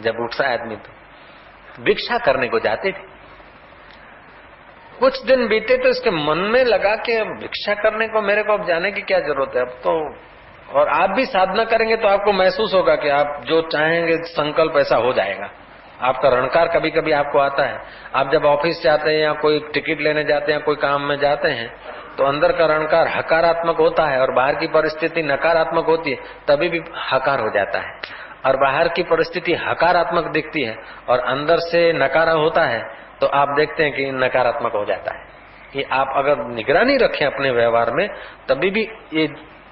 जब उठता है आदमी, तो भिक्षा करने को जाते थे। कुछ दिन बीते तो इसके मन में लगा कि अब भिक्षा करने को मेरे को अब जाने की क्या जरूरत है अब तो। और आप भी साधना करेंगे तो आपको महसूस होगा कि आप जो चाहेंगे संकल्प ऐसा हो जाएगा। आपका रणकार कभी कभी आपको आता है। आप जब ऑफिस जाते हैं या कोई टिकट लेने जाते हैं, कोई काम में जाते हैं, तो अंदर का रणकार हकारात्मक होता है और बाहर की परिस्थिति नकारात्मक होती है, तभी भी हकार हो जाता है। और बाहर की परिस्थिति हकारात्मक दिखती है और अंदर से नकारा होता है तो आप देखते हैं कि नकारात्मक हो जाता है। ये आप अगर निगरानी रखें अपने व्यवहार में, तभी भी ये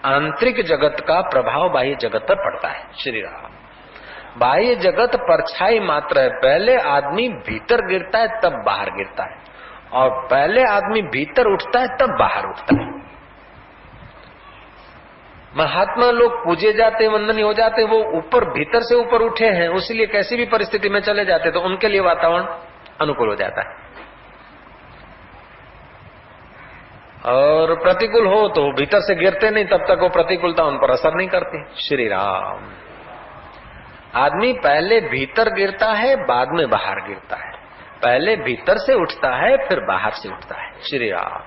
आंतरिक जगत का प्रभाव बाह्य जगत पर पड़ता है। श्री राम। बाह्य जगत परछाई मात्र है। पहले आदमी भीतर गिरता है तब बाहर गिरता है, और पहले आदमी भीतर उठता है तब बाहर उठता है। महात्मा लोग पूजे जाते, वंदनीय हो जाते, वो ऊपर भीतर से ऊपर उठे हैं, उसलिए कैसी भी परिस्थिति में चले जाते तो उनके लिए वातावरण अनुकूल हो जाता है। और प्रतिकूल हो तो भीतर से गिरते नहीं, तब तक वो प्रतिकूलता उन पर असर नहीं करती। श्री राम। आदमी पहले भीतर गिरता है, बाद में बाहर गिरता है। पहले भीतर से उठता है, फिर बाहर से उठता है। श्री राम।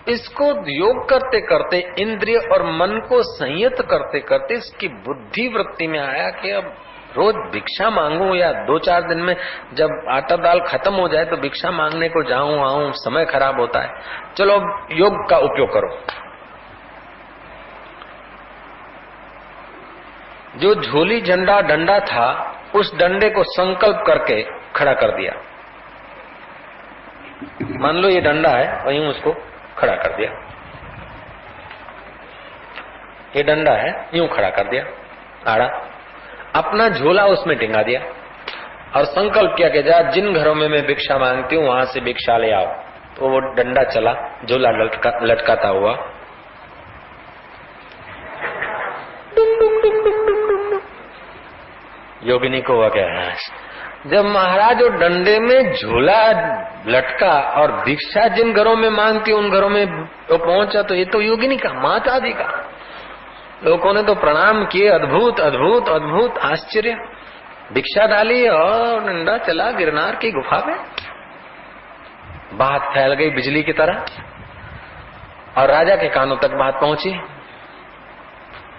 इसको योग करते करते, इंद्रिय और मन को संयत करते करते इसकी बुद्धि वृत्ति में आया कि अब रोज भिक्षा मांगू या 2-4 दिन में जब आटा दाल खत्म हो जाए तो भिक्षा मांगने को जाऊं आऊं, समय खराब होता है। चलो योग का उपयोग करो। जो झोली झंडा डंडा था, उस डंडे को संकल्प करके खड़ा कर दिया। मान लो ये डंडा है और यूं उसको खड़ा कर दिया। ये डंडा है, यूं खड़ा कर दिया आड़ा। अपना झोला उसमें टिंगा दिया और संकल्प किया कि जा जिन घरों में मैं भिक्षा मांगती हूं वहां से भिक्षा ले आओ। तो वो डंडा चला, झोला लटकाता हुआ। योगिनी को हुआ क्या, जब महाराज वो डंडे में झोला लटका और भिक्षा जिन घरों में मांगती उन घरों में तो पहुंचा, तो ये तो योगिनी का, माता दी का। लोगों ने तो प्रणाम किए, अद्भुत अद्भुत अद्भुत आश्चर्य। भिक्षा डाली और डंडा चला गिरनार की गुफा में। बात फैल गई बिजली की तरह और राजा के कानों तक बात पहुंची।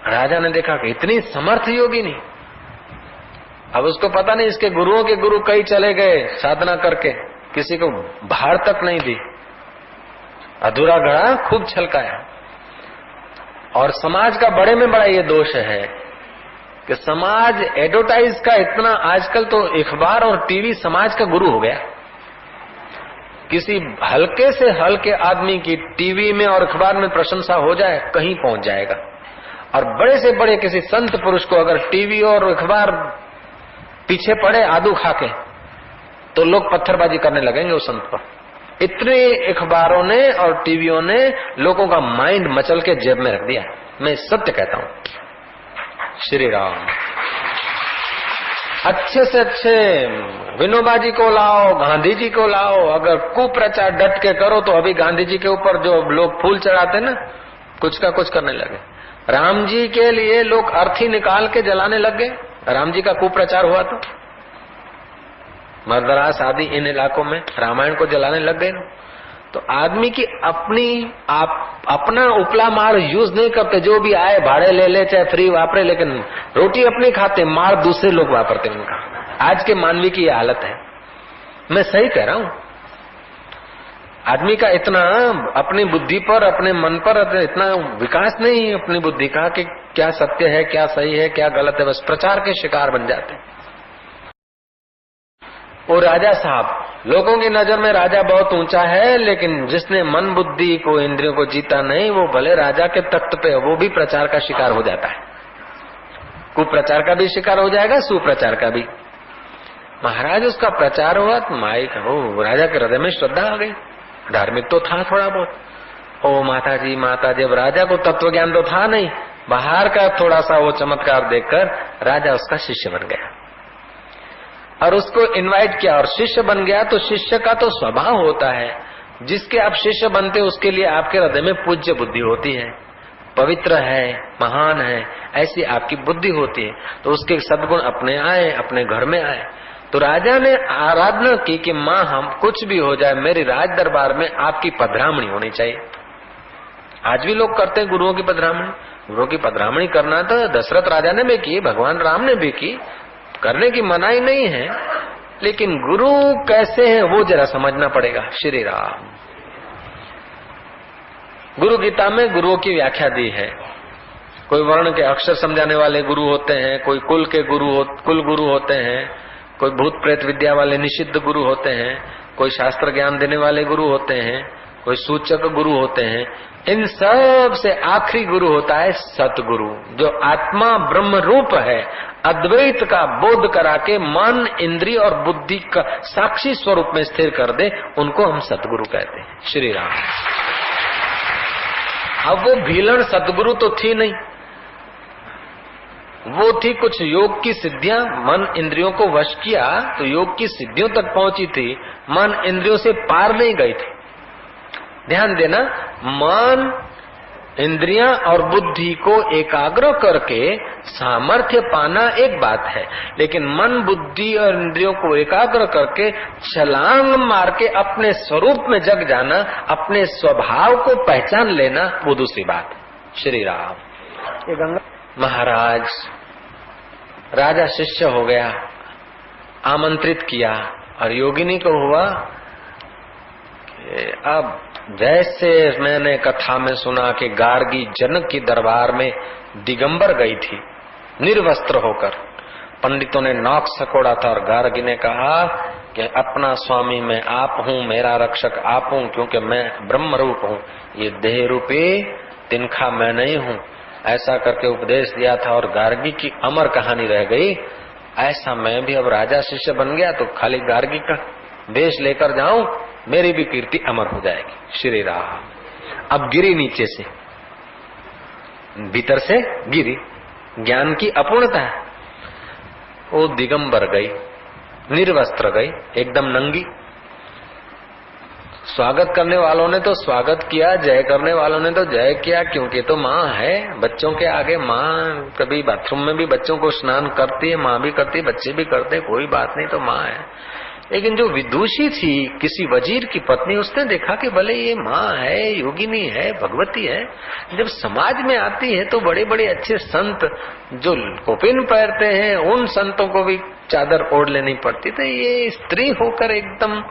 राजा ने देखा कि इतनी समर्थ योगिनी। अब उसको पता नहीं इसके गुरुओं के गुरु कई चले गए साधना करके, किसी को भार तक नहीं दी, अधूरा घड़ा खूब छलकाया। और समाज का बड़े में बड़ा ये दोष है कि समाज एडवर्टाइज का इतना, आजकल तो अखबार और टीवी समाज का गुरु हो गया। किसी हल्के से हल्के आदमी की टीवी में और अखबार में प्रशंसा हो जाए, कहीं पहुंच जाएगा। और बड़े से बड़े किसी संत पुरुष को अगर टीवी और अखबार पीछे पड़े आदू खाके, तो लोग पत्थरबाजी करने लगेंगे उस संत पर। इतने अखबारों ने और टीवियों ने लोगों का माइंड मचल के जेब में रख दिया। मैं सत्य कहता हूं। श्री राम। अच्छे से अच्छे विनोबा जी को लाओ, गांधी जी को लाओ, अगर कुप्रचार डट के करो तो अभी गांधी जी के ऊपर जो लोग फूल चढ़ाते ना, कुछ का कुछ करने लगे। राम जी के लिए लोग अर्थी निकाल के जलाने लग गए, राम जी का कुप्रचार हुआ तो। मर्दरास आदि इन इलाकों में रामायण को जलाने लग गए ना, तो आदमी की अपना उपला माल यूज नहीं करते, जो भी आए भाड़े ले ले चाहे फ्री वापरे, लेकिन रोटी अपनी खाते, माल दूसरे लोग वापरते उनका। आज के मानवी की ये हालत है। मैं सही कह रहा हूं? आदमी का इतना अपनी बुद्धि पर, अपने मन पर इतना विकास नहीं अपनी बुद्धि का कि क्या सत्य है, क्या सही है, क्या गलत है, बस प्रचार के शिकार बन जाते हैं। वो राजा साहब, लोगों की नजर में राजा बहुत ऊंचा है, लेकिन जिसने मन बुद्धि को, इंद्रियों को जीता नहीं, वो भले राजा के तख्त पे, वो भी प्रचार का शिकार हो जाता है। कुप्रचार का भी शिकार हो जाएगा, सुप्रचार का भी। महाराज उसका प्रचार हुआ तो माइक, वो राजा के हृदय में श्रद्धा आ गई। धार्मिक तो था थोड़ा बहुत, ओ माता जी माता जी। अब राजा को तत्व ज्ञान तो था नहीं, बाहर का थोड़ा सा वो चमत्कार देखकर राजा उसका शिष्य बन गया और उसको इनवाइट किया और शिष्य बन गया। तो शिष्य का तो स्वभाव होता है, जिसके आप शिष्य बनते उसके लिए आपके हृदय में पूज्य बुद्धि होती है, पवित्र है, महान है, ऐसी आपकी बुद्धि होती है। तो उसके सद्गुण अपने आए, अपने घर में आए। तो राजा ने आराधना की कि माँ, हम कुछ भी हो जाए, मेरी राज दरबार में आपकी पधरामणी होनी चाहिए। आज भी लोग करते हैं गुरुओं की पधरामणी। गुरुओं की पधरामणी करना तो दशरथ राजा ने भी की, भगवान राम ने भी की, करने की मनाही नहीं है, लेकिन गुरु कैसे हैं वो जरा समझना पड़ेगा। श्री राम। गुरु गीता में गुरुओं की व्याख्या दी है। कोई वर्ण के अक्षर समझाने वाले गुरु होते हैं, कोई कुल के कुल गुरु होते हैं, कोई भूत प्रेत विद्या वाले निषिद्ध गुरु होते हैं, कोई शास्त्र ज्ञान देने वाले गुरु होते हैं, कोई सूचक गुरु होते हैं। इन सब से आखिरी गुरु होता है सतगुरु, जो आत्मा ब्रह्म रूप है, अद्वैत का बोध करा के मन, इंद्रिय और बुद्धि का साक्षी स्वरूप में स्थिर कर दे, उनको हम सतगुरु कहते हैं। श्री राम। अब वो भीलन सतगुरु तो थी नहीं, वो थी कुछ योग की सिद्धियां, मन इंद्रियों को वश किया तो योग की सिद्धियों तक पहुंची थी, मन इंद्रियों से पार नहीं गई थी। ध्यान देना, मन, इंद्रियां और बुद्धि को एकाग्र करके सामर्थ्य पाना एक बात है, लेकिन मन, बुद्धि और इंद्रियों को एकाग्र करके छलांग मार के अपने स्वरूप में जग जाना, अपने स्वभाव को पहचान लेना, वो दूसरी बात है। श्री राम। ये गंगा महाराज, राजा शिष्य हो गया, आमंत्रित किया और योगिनी को हुआ कि अब जैसे मैंने कथा में सुना कि गार्गी जनक की दरबार में दिगंबर गई थी निर्वस्त्र होकर, पंडितों ने नाक सकोड़ा था और गार्गी ने कहा कि अपना स्वामी मैं आप हूँ, मेरा रक्षक आप हूँ, क्योंकि मैं ब्रह्म रूप हूँ, ये देह रूपी तिनखा मैं नहीं हूँ। ऐसा करके उपदेश दिया था और गार्गी की अमर कहानी रह गई। ऐसा मैं भी अब राजा शिष्य बन गया तो खाली गार्गी का वेश लेकर जाऊं, मेरी भी कीर्ति अमर हो जाएगी। श्री राम। अब गिरी नीचे से, भीतर से गिरी, ज्ञान की अपूर्णता है। वो दिगंबर गई, निर्वस्त्र गई, एकदम नंगी। स्वागत करने वालों ने तो स्वागत किया, जय करने वालों ने तो जय किया, क्योंकि तो माँ है। बच्चों के आगे माँ, कभी बाथरूम में भी बच्चों को स्नान करती है, माँ भी करती है, बच्चे भी करते हैं, कोई बात नहीं, तो माँ है। लेकिन जो विदुषी थी, किसी वजीर की पत्नी, उसने देखा कि भले ये माँ है, योगिनी है, भगवती है, जब समाज में आती है तो बड़े बड़े अच्छे संत जो कोपिन पहनते हैं, उन संतों को भी चादर ओढ़ लेनी पड़ती, तो ये स्त्री होकर एकदम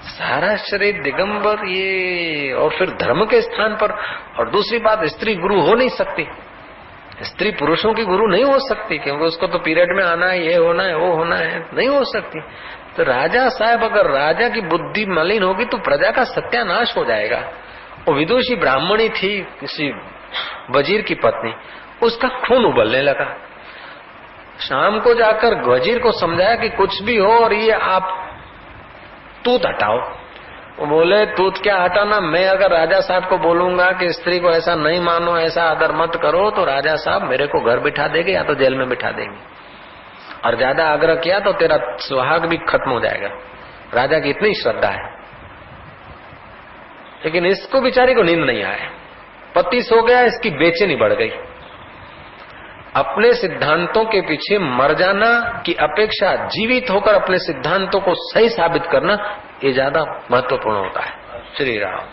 सारा शरीर दिगंबर, ये और फिर धर्म के स्थान पर। और दूसरी बात, स्त्री गुरु हो नहीं सकती, स्त्री पुरुषों की गुरु नहीं हो सकती, क्योंकि उसको तो पीरियड में आना है, ये होना है, वो होना है, नहीं हो सकती। तो राजा साहब, अगर राजा की बुद्धि मलिन होगी तो प्रजा का सत्यानाश हो जाएगा। वो विदुषी ब्राह्मणी थी, किसी वजीर की पत्नी, उसका खून उबलने लगा। शाम को जाकर वजीर को समझाया कि कुछ भी हो और ये आप तूत हटाओ। वो बोले तूत क्या हटाना, मैं अगर राजा साहब को बोलूंगा कि स्त्री को ऐसा नहीं मानो, ऐसा आदर मत करो, तो राजा साहब मेरे को घर बिठा देंगे या तो जेल में बिठा देंगे, और ज्यादा आग्रह किया तो तेरा सुहाग भी खत्म हो जाएगा। राजा की इतनी श्रद्धा है। लेकिन इसको बेचारी को नींद नहीं आए, पति सो गया, इसकी बेचैनी बढ़ गई। अपने सिद्धांतों के पीछे मर जाना की अपेक्षा जीवित होकर अपने सिद्धांतों को सही साबित करना ये ज्यादा महत्वपूर्ण होता है। श्री राम,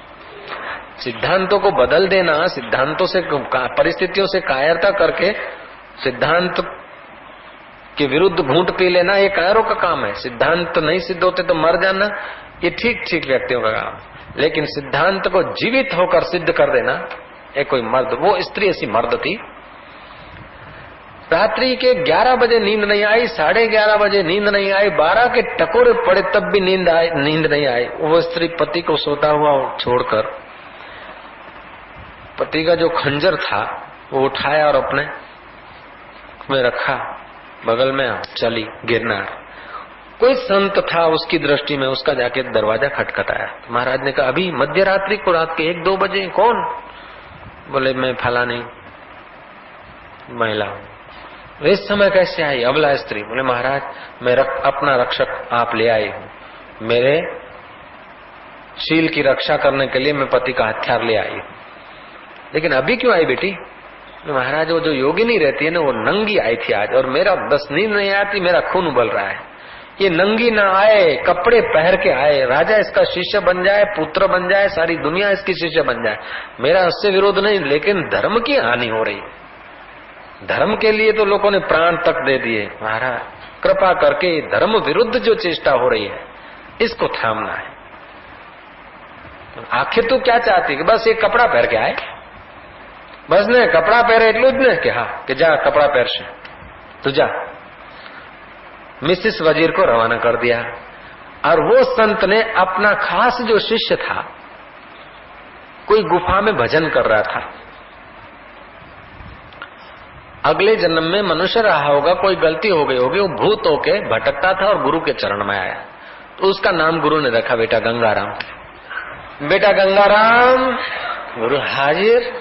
सिद्धांतों को बदल देना, सिद्धांतों से परिस्थितियों से कायरता करके सिद्धांत के विरुद्ध घूंट पी लेना ये कायरों का काम है। सिद्धांत नहीं सिद्ध होते तो मर जाना ये ठीक ठीक व्यक्तियों का काम, लेकिन सिद्धांत को जीवित होकर सिद्ध कर देना ये कोई मर्द, वो स्त्री ऐसी मर्द थी। रात्रि के 11 बजे नींद नहीं आई, 11:30 बजे नींद नहीं आई, 12 के टकोरे पड़े तब भी नींद नहीं आई। वो स्त्री पति को सोता हुआ छोड़कर पति का जो खंजर था वो उठाया और अपने में रखा, बगल में चली गिरनार। कोई संत था उसकी दृष्टि में, उसका जाके दरवाजा खटखटाया। महाराज ने कहा अभी मध्य रात्रि को, रात के 1-2 बजे, कौन? बोले मैं फलानी महिला हूँ। इस समय कैसे आई? अबला स्त्री। बोले महाराज मैं अपना रक्षक आप ले आई हूँ, मेरे शील की रक्षा करने के लिए मैं पति का हथियार ले आई हूँ। लेकिन अभी क्यों आई बेटी? महाराज वो जो योगिनी रहती है ना वो नंगी आई थी आज, और मेरा बस नींद नहीं आती, मेरा खून उबल रहा है। ये नंगी ना आए, कपड़े पहन के आए, राजा इसका शिष्य बन जाए, पुत्र बन जाए, सारी दुनिया इसकी शिष्य बन जाए, मेरा उससे विरोध नहीं, लेकिन धर्म की हानि हो रही। धर्म के लिए तो लोगों ने प्राण तक दे दिए। महाराज कृपा करके धर्म विरुद्ध जो चेष्टा हो रही है इसको थामना है। आखिर तू क्या चाहती कि बस एक कपड़ा पहन के आए? बस ने कपड़ा पहरे એટલું જ ને કે હા કે જા कपड़ा पहर से तू जा। मिसिस वजीर को रवाना कर दिया, और वो संत ने अपना खास जो शिष्य था, कोई गुफा में भजन कर रहा था, अगले जन्म में मनुष्य रहा होगा, कोई गलती हो गई होगी, वो भूत होके भटकता था और गुरु के चरण में आया, तो उसका नाम गुरु ने रखा बेटा गंगाराम। बेटा गंगाराम, गुरु हाजिर।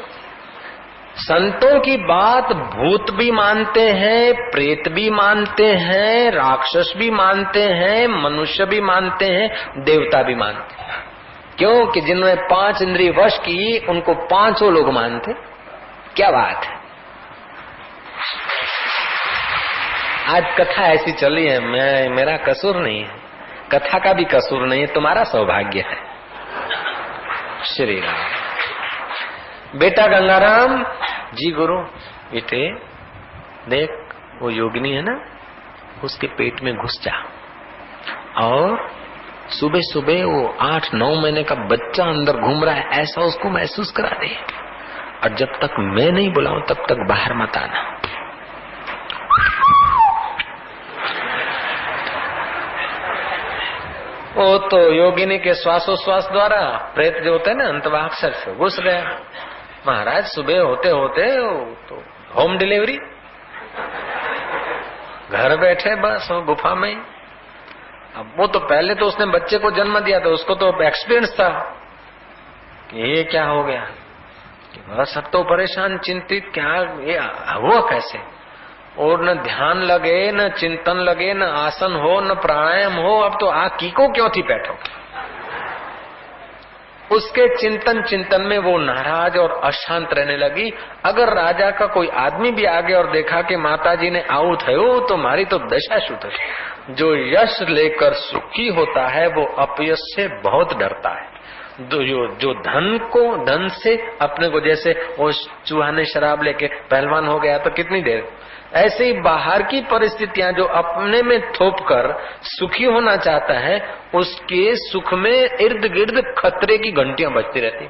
संतों की बात भूत भी मानते हैं, प्रेत भी मानते हैं, राक्षस भी मानते हैं, मनुष्य भी मानते हैं, देवता भी मानते हैं। क्यों कि जिन्होंने 5 इंद्रिय वश की उनको 5 लोग मानते। क्या बात है, आज कथा ऐसी चली है, मेरा कसूर नहीं है, कथा का भी कसूर नहीं है, तुम्हारा सौभाग्य है। श्री राम। बेटा गंगाराम जी गुरु, बेटे देख वो योगिनी है ना, उसके पेट में घुस जा और सुबह सुबह वो 8-9 महीने का बच्चा अंदर घूम रहा है ऐसा उसको महसूस करा दे, और जब तक मैं नहीं बुलाऊं तब तक बाहर मत आना। वो तो योगिनी के श्वासोश्वास द्वारा प्रेत जो होते हैं ना अंतवाक्षर से घुस गया। महाराज सुबह होते होते तो होम डिलीवरी, घर बैठे बस वो गुफा में। अब वो तो पहले तो उसने बच्चे को जन्म दिया था, उसको तो एक्सपीरियंस था कि ये क्या हो गया, कि बस सब तो परेशान चिंतित, क्या ये हुआ कैसे, और न ध्यान लगे, न चिंतन लगे, न आसन हो, न प्राणायाम हो, अब तो आ कीको क्यों थी बैठो। उसके चिंतन में वो नाराज और अशांत रहने लगी। अगर राजा का कोई आदमी भी आ गया और देखा कि माताजी ने आऊ थयो तो मारी तो दशा शू थी। जो यश लेकर सुखी होता है वो अपयश से बहुत डरता है। जो धन से अपने को, जैसे वो चूहा ने शराब लेके पहलवान हो गया तो कितनी देर, ऐसे ही बाहर की परिस्थितियां जो अपने में थोप कर सुखी होना चाहता है उसके सुख में इर्द गिर्द खतरे की घंटियां बजती रहती।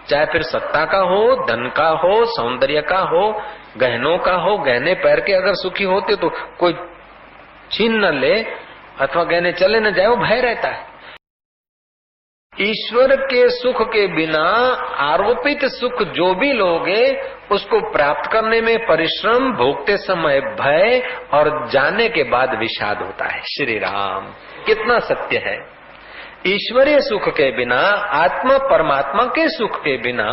चाहे फिर सत्ता का हो, धन का हो, सौंदर्य का हो, गहनों का हो, गहने पहन के अगर सुखी होते तो कोई छीन न ले अथवा गहने चले न जाए, वो भय रहता है। ईश्वर के सुख के बिना आरोपित सुख जो भी लोगे उसको प्राप्त करने में परिश्रम, भोगते समय भय और जाने के बाद विषाद होता है। श्री राम, कितना सत्य है। ईश्वरीय सुख के बिना, आत्मा परमात्मा के सुख के बिना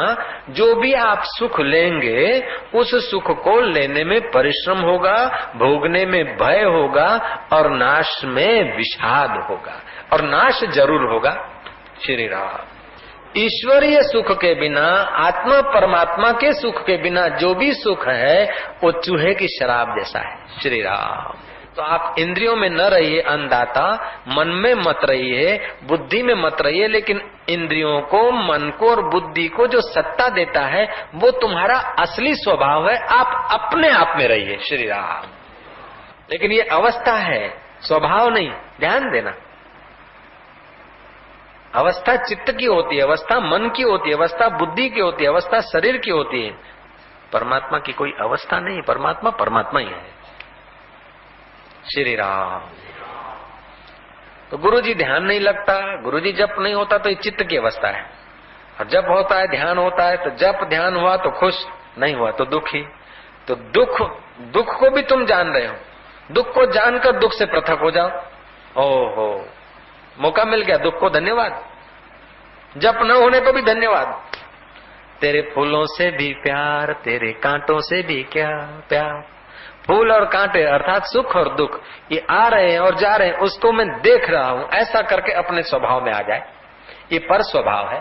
जो भी आप सुख लेंगे उस सुख को लेने में परिश्रम होगा, भोगने में भय होगा और नाश में विषाद होगा, और नाश जरूर होगा। श्री राम। ईश्वरीय सुख के बिना, आत्मा परमात्मा के सुख के बिना जो भी सुख है वो चूहे की शराब जैसा है। श्री राम। तो आप इंद्रियों में न रहिए अन्नदाता, मन में मत रहिए, बुद्धि में मत रहिए, लेकिन इंद्रियों को, मन को और बुद्धि को जो सत्ता देता है वो तुम्हारा असली स्वभाव है। आप अपने आप में रहिए। श्री राम। लेकिन ये अवस्था है, स्वभाव नहीं। ध्यान देना, अवस्था चित्त की होती है, अवस्था मन की होती है, अवस्था बुद्धि की होती है, अवस्था शरीर की होती है। परमात्मा की कोई अवस्था नहीं, परमात्मा परमात्मा ही है। श्री राम। तो गुरुजी ध्यान नहीं लगता, गुरुजी जप नहीं होता तो ये चित्त की अवस्था है। और जप होता है, ध्यान होता है, तो जप ध्यान हुआ तो खुश, नहीं हुआ तो दुखी। तो दुख को भी तुम जान रहे हो, दुख को जानकर दुख से पृथक हो जाओ। ओहो, मौका मिल गया, दुख को धन्यवाद, जप न होने को भी धन्यवाद। तेरे फूलों से भी प्यार, तेरे कांटों से भी क्या प्यार। फूल और कांटे अर्थात सुख और दुख ये आ रहे हैं और जा रहे हैं, उसको मैं देख रहा हूं, ऐसा करके अपने स्वभाव में आ जाए। ये पर स्वभाव है।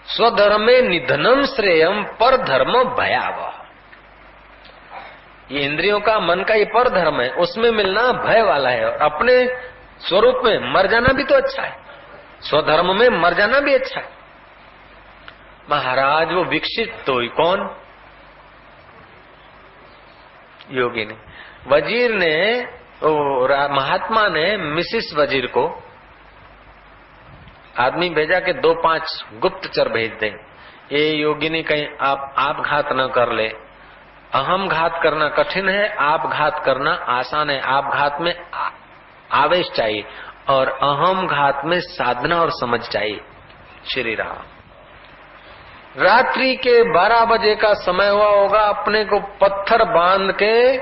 स्वधर्मे निधनम श्रेयम पर धर्म भयावह। ये इंद्रियों का, मन का ये पर धर्म है, उसमें मिलना भय वाला है। और अपने स्वरूप में मर जाना भी तो अच्छा है, स्वधर्म में मर जाना भी अच्छा है। महाराज वो विकसित तो ही कौन? योगी ने, वजीर ने, महात्मा ने मिसिस वजीर को आदमी भेजा कि 2-5 गुप्तचर भेज दें, ये योगिनी कहीं आप घात न कर ले। अहम घात करना कठिन है, आप घात करना आसान है। आप घात में आवेश चाहिए और अहम घात में साधना और समझ चाहिए। श्री राम। रात्रि के 12 बजे का समय हुआ होगा, अपने को पत्थर बांध के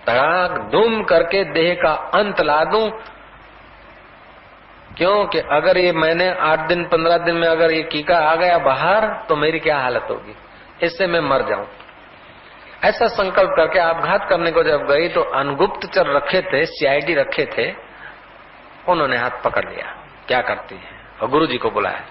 धड़ाक धूम करके देह का अंत ला दूं, क्योंकि अगर ये मैंने 8 दिन 15 दिन में अगर ये कीका आ गया बाहर तो मेरी क्या हालत होगी, इससे मैं मर जाऊं। ऐसा संकल्प करके आपघात करने को जब गई तो अनगुप्तचर रखे थे, सीआईडी रखे थे, उन्होंने हाथ पकड़ लिया, क्या करती है, और गुरुजी को बुलाया।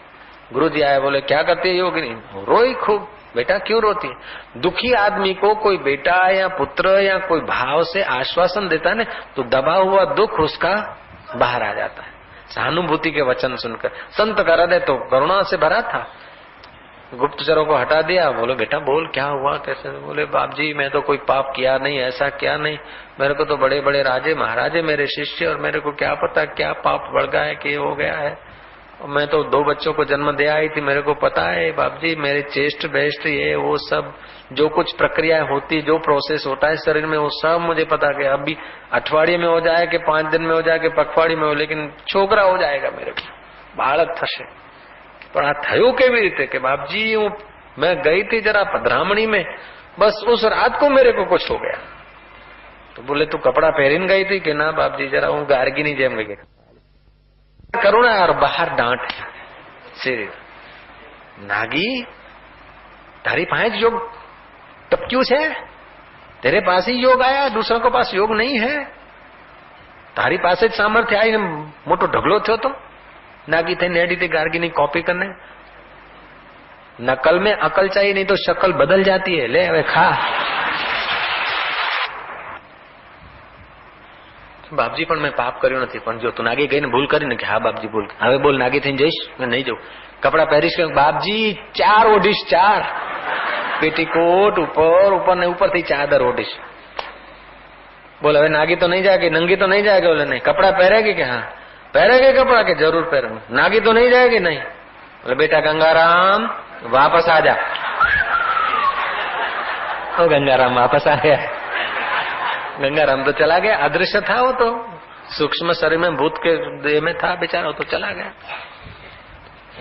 गुरुजी आए, बोले क्या करती है योगिनी? रोई खूब। बेटा क्यों रोती है? दुखी आदमी को कोई बेटा या पुत्र या कोई भाव से आश्वासन देता है ना, तो दबा हुआ दुख उसका बाहर आ जाता है। सहानुभूति के वचन सुनकर संत का हृदय तो करुणा से भरा था। गुप्तचरों को हटा दिया, बोले बेटा बोल क्या हुआ, कैसे? बोले बाप जी मैं तो कोई पाप किया नहीं, ऐसा क्या नहीं, मेरे को तो बड़े बड़े राजे महाराजे मेरे शिष्य, और मेरे को क्या पता क्या पाप बढ़ गया है कि हो गया है। मैं तो 2 बच्चों को जन्म दे आई थी, मेरे को पता है बाप जी, मेरे चेस्ट बेस्ट ये वो सब जो कुछ प्रक्रिया होती, जो प्रोसेस होता है शरीर में, वो सब मुझे पता है। अभी अठवाडिये में हो जाए कि 5 दिन में हो जाए कि पखवाड़ी में हो, लेकिन छोकरा हो जाएगा मेरे को, बालक थशे। પણ આ થયું કેવી રીતે કે બાપજી હું मैं गई थी जरा पधरामणी में, बस उस रात को मेरे को कुछ हो गया। तो बोले तू कपड़ा पहरीने गई थी कि ना बाप जी जरा हूँ गार्गी नहीं जेम गई। करुणा और बाहर डांट सिर नागी तारी पास योग टपक्यू है, तेरे पास ही योग आया, दूसरों के पास योग नहीं है, तारी पास सामर्थ्य आई मोटो ढगलो थयो तो नागी थे नेडी थी गार्गी नहीं कॉपी करने। नकल में अकल चाहिए, नहीं तो शक्ल बदल जाती है। ले हवे खा। बापजी पण मैं पाप कर्યું નથી, પણ જો તું નાગી ગઈને ભૂલ કરીને કે હા બાપજી ભૂલ, હવે બોલ નાગી થઈને જઈશ? मैं नहीं जाऊं। कपड़ा पहरीश के बापजी 4 ओढ़ीश, 4 पेटीकोट ऊपर ने ऊपर थी चादर ओढ़ीश। बोल હવે नागी तो नहीं जाएगी, नंगी तो नहीं जाएगी? बोले नहीं। कपड़ा पहरेगी कि हाँ पहरेगे कपड़ा के? जरूर पहरूंगा। नागी तो नहीं जाएगी? नहीं। बोले बेटा गंगाराम वापस आ जा। ओ गंगाराम वापस आ गया। गंगाराम तो चला गया, अदृश्य था वो, तो सूक्ष्म शरीर में भूत के देह में था बेचारा, तो चला गया।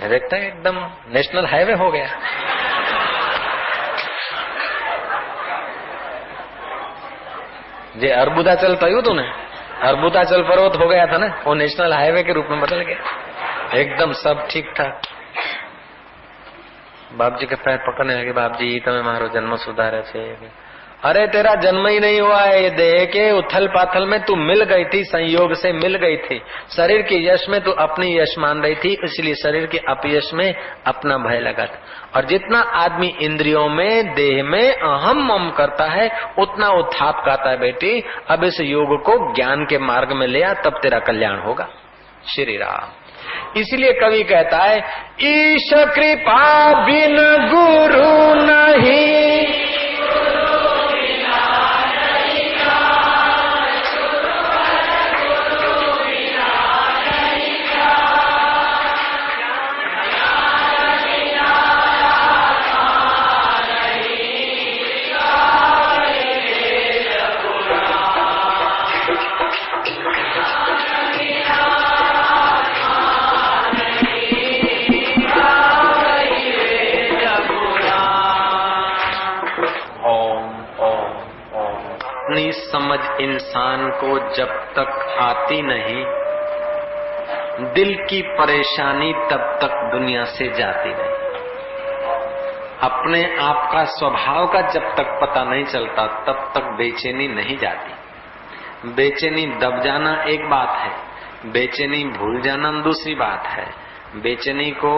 देखता है एकदम नेशनल हाईवे हो गया। जे अर्बुदाचल थयु तू ने, अर्बुदाचल पर्वत हो गया था ना, वो नेशनल हाईवे के रूप में बदल गया। एकदम सब ठीक ठाक। बाप जी के पैर पकड़ने लगे, बाप जी तमे मारो जन्म सुधारे छे, अरे तेरा जन्म ही नहीं हुआ है, ये देह के उथल पाथल में तू मिल गई थी, संयोग से मिल गई थी। शरीर के यश में तू अपनी यश मान रही थी, इसलिए शरीर के अपयश में अपना भय लगा था। और जितना आदमी इंद्रियों में, देह में अहम मम करता है, उतना वो थाप खाता है। बेटी अब इस योग को ज्ञान के मार्ग में ले आ, तब तेरा कल्याण होगा। श्री राम। इसलिए कवि कहता है, ईश कृपा बिन गुरु नहीं, अपनी समझ इंसान को जब तक आती नहीं, दिल की परेशानी तब तक दुनिया से जाती नहीं। अपने आप का स्वभाव का जब तक पता नहीं चलता तब तक बेचैनी नहीं जाती। बेचैनी दब जाना एक बात है, बेचैनी भूल जाना दूसरी बात है। बेचैनी को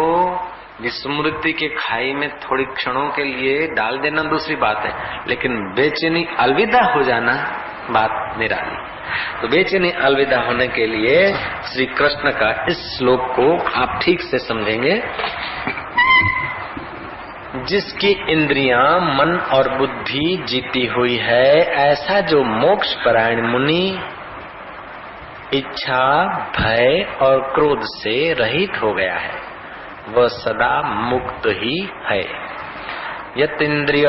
विस्मृति के खाई में थोड़ी क्षणों के लिए डाल देना दूसरी बात है, लेकिन बेचैनी अलविदा हो जाना बात निराली। तो बेचैनी अलविदा होने के लिए श्री कृष्ण का इस श्लोक को आप ठीक से समझेंगे। जिसकी इंद्रियां, मन और बुद्धि जीती हुई है, ऐसा जो मोक्ष परायण मुनि इच्छा, भय और क्रोध से रहित हो गया है, वह सदा मुक्त ही है। यत इंद्रिय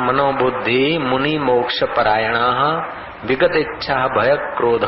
मनोबुद्धि मुनि मोक्ष परायण विगत इच्छा भय क्रोध